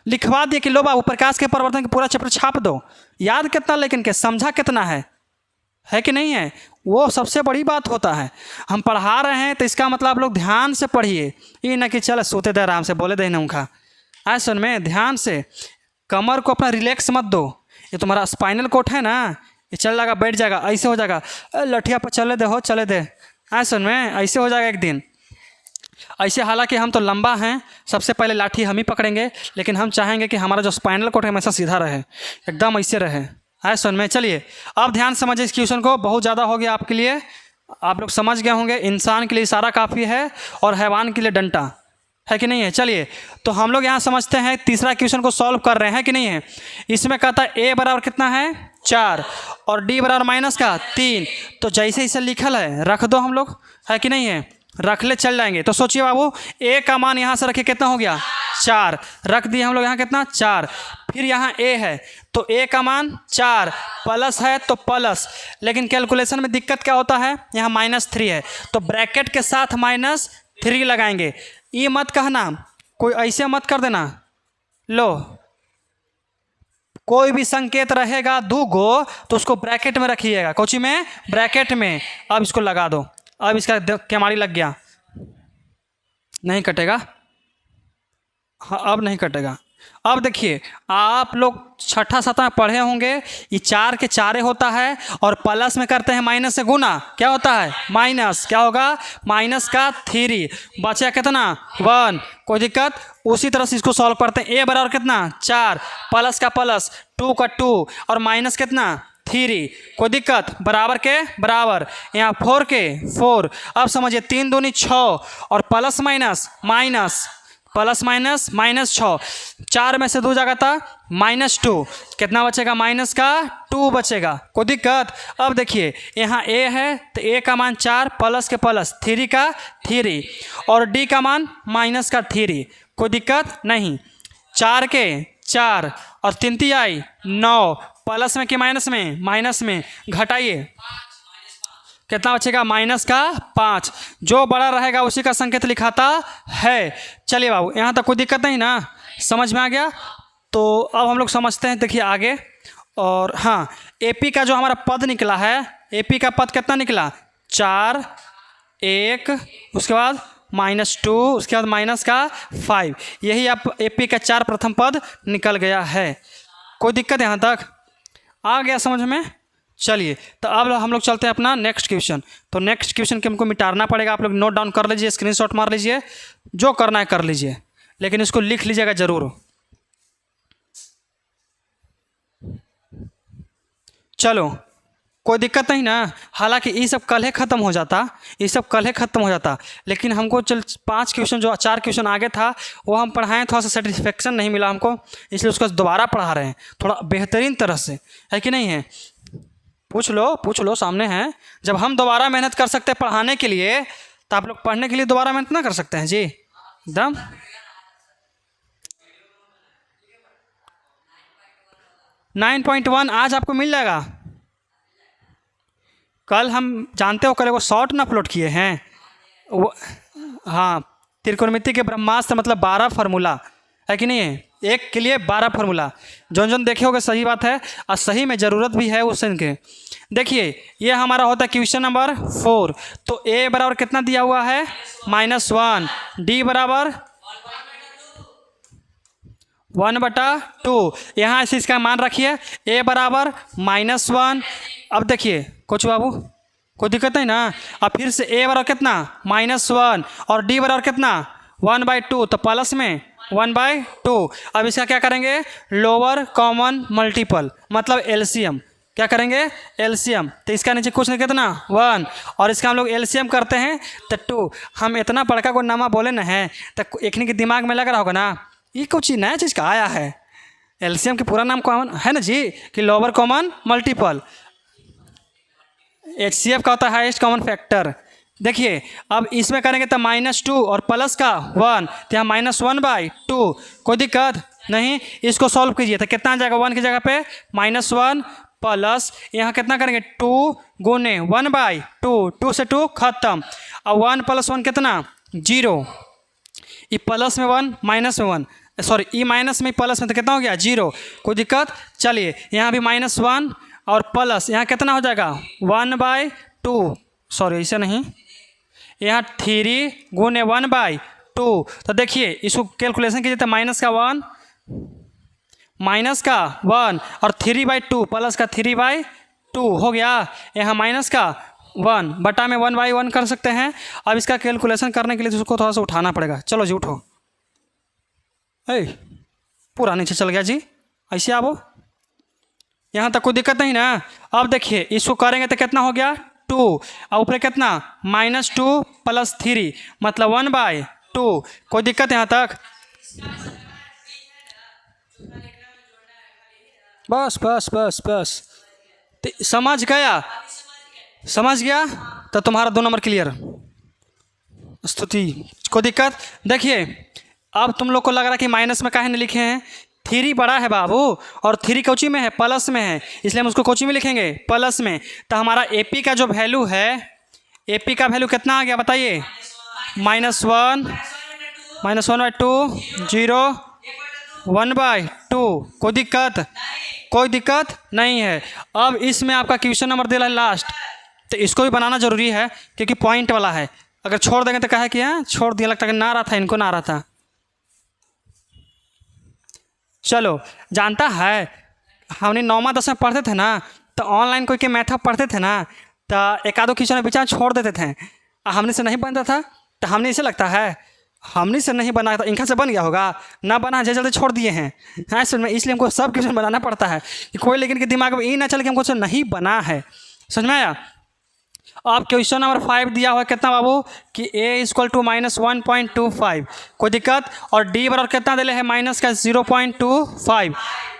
लिखवा दिए कि लो बाबू प्रकाश के प्रवर्तन का पूरा चैप्टर छाप दो, याद कितना लेकिन के समझा कितना है कि नहीं है? वो सबसे बड़ी बात होता है। हम पढ़ा रहे हैं तो इसका मतलब आप लोग ध्यान से पढ़िए, ये ना कि चलो सोते दे आराम से, बोले दे नौखा। आज सुन में, ध्यान से, कमर को अपना रिलैक्स मत दो। ये तुम्हारा स्पाइनल कोड है ना, ये चल जाएगा, बैठ जाएगा, ऐसे हो जाएगा, लठिया पर चले दे, हो चले दे, सुन में ऐसे हो जाएगा एक दिन ऐसे। हालांकि हम तो लंबा हैं, सबसे पहले लाठी हम ही पकड़ेंगे, लेकिन हम चाहेंगे कि हमारा जो स्पाइनल कॉर्ड है हमेशा सीधा रहे, एकदम ऐसे रहे, सुन में। चलिए अब ध्यान समझिए इस क्वेश्चन को, बहुत ज़्यादा हो गया आपके लिए, आप लोग समझ गए होंगे। इंसान के लिए इशारा काफ़ी है और हैवान के लिए डंडा है कि नहीं है। चलिए तो हम लोग यहाँ समझते हैं, तीसरा क्वेश्चन को सॉल्व कर रहे हैं कि नहीं है। इसमें कहता है ए बराबर कितना है 4 और डी बराबर माइनस का 3। तो जैसे इसे लिखल है रख दो हम लोग, है कि नहीं है, रख ले चल जाएंगे। तो सोचिए बाबू, ए का मान यहाँ से रखिए, कितना हो गया 4, रख दिए हम लोग यहाँ कितना 4। फिर यहाँ ए है तो ए का मान 4 प्लस है तो प्लस, लेकिन कैलकुलेशन में दिक्कत क्या होता है, यहाँ -3 है तो ब्रैकेट के साथ -3 लगाएंगे। ये मत कहना, कोई ऐसे मत कर देना, लो कोई भी संकेत रहेगा 2 गो तो उसको ब्रैकेट में रखिएगा, कोची में, ब्रैकेट में। अब इसको लगा दो, अब इसका कैमाड़ी लग गया, नहीं कटेगा, हाँ अब नहीं कटेगा। अब देखिए आप लोग छठा सातवां में पढ़े होंगे, ये 4 के 4 होता है और प्लस में करते हैं माइनस से गुना, क्या होता है माइनस, क्या होगा माइनस का 3, बचा कितना 1, कोई दिक्कत। उसी तरह से इसको सॉल्व करते हैं, ए बराबर कितना 4 प्लस का प्लस 2 का 2 और माइनस कितना 3, कोई दिक्कत, बराबर के बराबर, यहाँ 4 के 4। अब समझिए 3 दूनी 6 और plus minus minus, plus minus -6, 4 में से 2 जाएगा था -2, कितना बचेगा माइनस का 2 बचेगा, कोई दिक्कत। अब देखिए यहाँ ए है तो ए का मान 4 प्लस के प्लस 3 का 3 और डी का मान माइनस का 3, कोई दिक्कत नहीं। 4 के 4 और 3 3 आई 9, प्लस में कि माइनस में, माइनस में घटाइए, कितना बचेगा माइनस का 5, जो बड़ा रहेगा उसी का संकेत लिखाता है। चलिए बाबू यहाँ तक कोई दिक्कत नहीं ना, समझ में आ गया। तो अब हम लोग समझते हैं, देखिए आगे। और हाँ, एपी का जो हमारा पद निकला है, एपी का पद कितना निकला 4 1, उसके बाद -2, उसके बाद माइनस का 5, यही आप एपी का 4 प्रथम पद निकल गया है। कोई दिक्कत यहाँ तक आ गया समझ में। चलिए तो अब हम लोग चलते हैं अपना नेक्स्ट क्वेश्चन। तो नेक्स्ट क्वेश्चन के हमको मिटाना पड़ेगा, आप लोग नोट डाउन कर लीजिए, स्क्रीनशॉट मार लीजिए, जो करना है कर लीजिए, लेकिन इसको लिख लीजिएगा ज़रूर। चलो कोई दिक्कत नहीं ना, हालांकि ये सब कल ही ख़त्म हो जाता, ये सब कल ही ख़त्म हो जाता, लेकिन हमको चल 5 क्वेश्चन जो 4 क्वेश्चन आगे था वो हम पढ़ाएं, थोड़ा सा सेटिस्फेक्शन नहीं मिला हमको, इसलिए उसको दोबारा पढ़ा रहे हैं थोड़ा बेहतरीन तरह से, है कि नहीं है। पूछ लो सामने हैं। जब हम दोबारा मेहनत कर सकते हैं पढ़ाने के लिए, तो आप लोग पढ़ने के लिए दोबारा मेहनत ना कर सकते हैं जी एकदम। 9.1 आज आपको मिल जाएगा। कल हम जानते हो, कल वो शॉर्ट ना अपलोड किए हैं वो, हाँ, त्रिकोणमिति के ब्रह्मास्त्र मतलब 12 फार्मूला, है कि नहीं है, एक के लिए 12 फार्मूला, जोन देखे होगे, सही बात है और सही में ज़रूरत भी है उस के। देखिए ये हमारा होता है क्वेश्चन नंबर 4। तो ए बराबर कितना दिया हुआ है -1, डी बराबर 1/2, यहाँ से इसका मान रखिए, ए बराबर -1। अब देखिए कुछ बाबू कोई दिक्कत नहीं ना। अब फिर से ए बराबर कितना -1 और डी बराबर कितना 1/2, तो प्लस में 1/2। अब इसका क्या करेंगे, लोअर कॉमन मल्टीपल मतलब एलसीएम, क्या करेंगे एलसीएम। तो इसका नीचे कुछ नहीं कितना 1 और इसका हम लोग एलसीएम करते हैं तो 2। हम इतना बड़का को नामा बोले ना है तो एक के दिमाग में लग रहा होगा ना, ये कुछ नया चीज़ का आया है। एलसीएम के पूरा नाम कॉमन है ना जी, कि लोअर कॉमन मल्टीपल। एचसीएफ का होता है हाईएस्ट कॉमन फैक्टर। देखिए अब इसमें करेंगे तो -2 और प्लस का 1, तो यहाँ -1/2, कोई दिक्कत नहीं। इसको सॉल्व कीजिए तो कितना आ जाएगा, 1 की जगह पे -1 प्लस यहाँ कितना करेंगे 2 गुने 1/2, 2 से 2 खत्म। और 1 + 1 कितना 0, ये प्लस में 1 माइनस में 1, सॉरी ये माइनस में प्लस में तो कितना हो गया 0, कोई दिक्कत। चलिए यहाँ भी -1 और प्लस यहाँ कितना हो जाएगा 1/2, सॉरी ऐसे नहीं, यहाँ 3 गुने 1/2। तो देखिए इसको कैलकुलेशन कीजिए तो -1 और 3/2 प्लस का 3/2, 2 हो गया, यहाँ माइनस का 1 बटा में 1/1 कर सकते हैं। अब इसका कैलकुलेशन करने के लिए उसको थोड़ा सा उठाना पड़ेगा। चलो जी उठो, पूरा नीचे चल गया जी, ऐसे आवो, यहाँ तक कोई दिक्कत नहीं ना। अब देखिए इसको करेंगे तो कितना हो गया 2 और ऊपर कितना -2 + 3 मतलब 1/2। कोई दिक्कत यहाँ तक? बस बस बस बस, समझ गया? समझ गया तो तुम्हारा 2 नंबर क्लियर। स्तुति, कोई दिक्कत? देखिए अब तुम लोग को लग रहा है कि माइनस में काहे नहीं लिखे हैं, 3 बड़ा है बाबू और 3 कोची में है, प्लस में है, इसलिए हम उसको कोची में लिखेंगे, प्लस में। तो हमारा AP का जो वैल्यू है, AP का वैल्यू कितना आ गया बताइए? -1 -1/2 0 1/2। कोई दिक्कत? कोई दिक्कत नहीं है। अब इसमें आपका क्वेश्चन नंबर दे रहा है लास्ट, तो इसको भी बनाना जरूरी है क्योंकि पॉइंट वाला है। अगर छोड़ देंगे तो कहे कि हाँ छोड़ दिया, लगता है कि ना रहा था, इनको ना रहा था। चलो, जानता है हमने 9वां 10वां पढ़ते थे ना, तो ऑनलाइन कोई के मैथ पढ़ते थे ना, तो एक आधो क्वेश्चन बीच में छोड़ देते थे, हमने से नहीं बनता था, तो हमने इसे लगता है हमने से नहीं बना था, इनका से बन गया होगा ना, बना जल्दी जल्दी छोड़ दिए हैं। हाँ सुन में, इसलिए हमको सब क्वेश्चन बनाना पड़ता है कि कोई लेकिन के दिमाग में ये ना चले कि हमको नहीं बना है। समझ में आया? अब क्वेश्चन नंबर 5 दिया हुआ है कितना बाबू कि A = -1.25। कोई दिक्कत? और D बराबर कितना दिले है -0.25।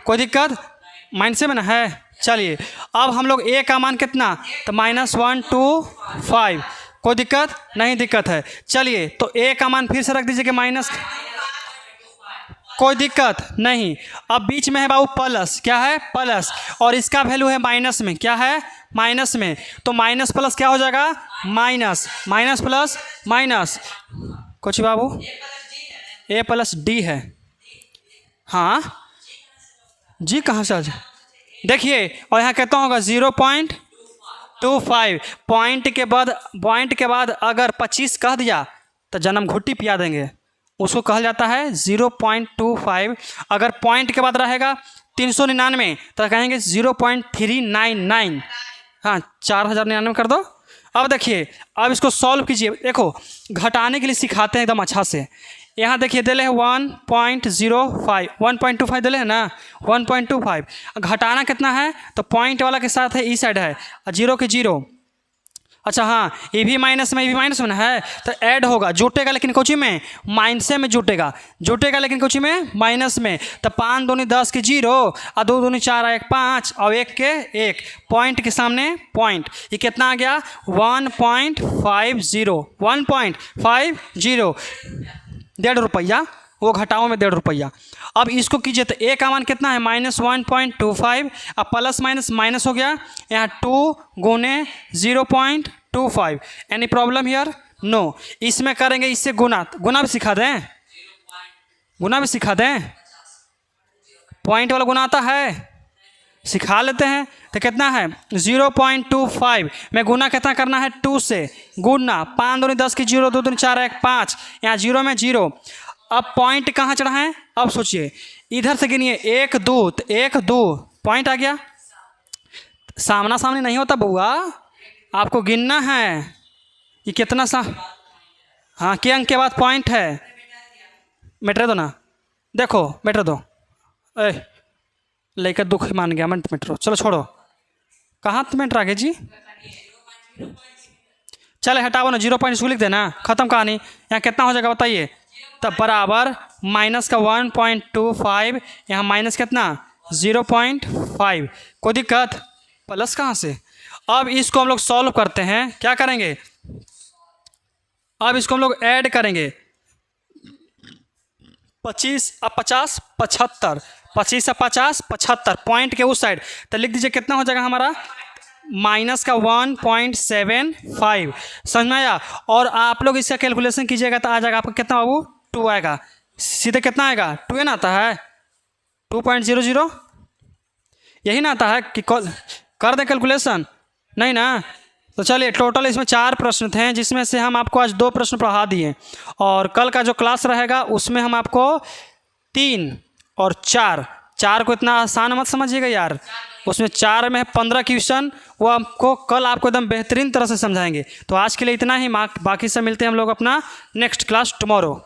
कोई दिक्कत? माइनस से में ना है। चलिए अब हम लोग A का मान कितना, तो -125। कोई दिक्कत? नहीं दिक्कत है। चलिए तो A का मान फिर से रख दीजिए कि माइनस, कोई दिक्कत नहीं। अब बीच में है बाबू प्लस, क्या है प्लस, और इसका वैल्यू है माइनस में, क्या है माइनस में, तो माइनस प्लस क्या हो जाएगा माइनस, माइनस प्लस माइनस। कुछ बाबू A + D है, हाँ जी कहाँ से आ जाए? देखिए और यहाँ कहता होगा 0.25। पॉइंट के बाद अगर 25 कह दिया तो जन्म घुट्टी पिया देंगे, उसको कहा जाता है 0.25। अगर पॉइंट के बाद रहेगा 399 तो कहेंगे 0.399। हाँ 4099 कर दो। अब देखिए अब इसको सॉल्व कीजिए। देखो घटाने के लिए सिखाते हैं एकदम अच्छा से। यहाँ देखिए दिले है 1.05, 1.25 दिले है ना, 1.25। घटाना कितना है, तो पॉइंट वाला के साथ है, ई साइड है, और 0 के 0। अच्छा हाँ, ये भी माइनस में, ये भी माइनस में है, तो ऐड होगा, जुटेगा लेकिन कोची में माइनस में जुटेगा, लेकिन कोची में माइनस में। तो 5 दूनी 10 के 0 और 2 दूनी 4 1 5 और 1 के 1, पॉइंट के सामने पॉइंट। ये कितना आ गया 1.50, 1.50, 1.5 रुपया, वो घटाओ में 1.5 रुपया। अब इसको कीजिए तो A का मान कितना है -1.25, अब प्लस माइनस माइनस हो गया, यहाँ 2 गुने 0.25। Any problem here? नो। इसमें करेंगे इससे गुना, गुना भी सिखा दें, गुना भी सिखा दें, पॉइंट वाला गुना आता है, सिखा लेते हैं। तो कितना है 0.25 में गुना कितना करना है 2 से, गुना 5 दूनी 10 की 0, 2 दूनी 4 1 5, यहाँ 0 में 0। अब पॉइंट कहाँ चढ़ा है, अब सोचिए इधर से गिनिए 1 2, तो 1 2 पॉइंट आ गया। सामना सामने नहीं होता बउआ, आपको गिनना है ये कितना सा, हाँ के अंक के बाद पॉइंट है। मिटर दो ना, देखो मिटर दो, लेकर दुख मान गया, मैं मिटरो, चलो छोड़ो, कहाँ तो मिटर आ गए जी, चले हटाओ ना, 0 इसको लिख देना, खत्म कहानी। यहाँ कितना हो जाएगा बताइए, तब बराबर माइनस का 1.25, यहाँ माइनस कितना 0.5। कोई दिक्कत? प्लस कहाँ से? अब इसको हम लोग सॉल्व करते हैं, क्या करेंगे, अब इसको हम लोग ऐड करेंगे, 25 और 50 75, 25 और 50 75, पॉइंट के उस साइड, तो लिख दीजिए कितना हो जाएगा हमारा माइनस का 1.75। समझ में आया? और आप लोग इसका कैलकुलेशन कीजिएगा तो आ जाएगा आपका कितना बाबू 2 आएगा, सीधे कितना आएगा 2 ना आता है 2.00, यही ना आता है कि कर दें कैलकुलेशन, नहीं ना? तो चलिए टोटल इसमें 4 प्रश्न थे, जिसमें से हम आपको आज 2 प्रश्न पढ़ा दिए, और कल का जो क्लास रहेगा उसमें हम आपको 3 और 4 को इतना आसान मत समझिएगा यार, उसमें 4 में 15 क्वेश्चन, वो आपको कल आपको एकदम बेहतरीन तरह से समझाएंगे। तो आज के लिए इतना ही, बाकी सब मिलते हैं हम लोग अपना नेक्स्ट क्लास टुमारो।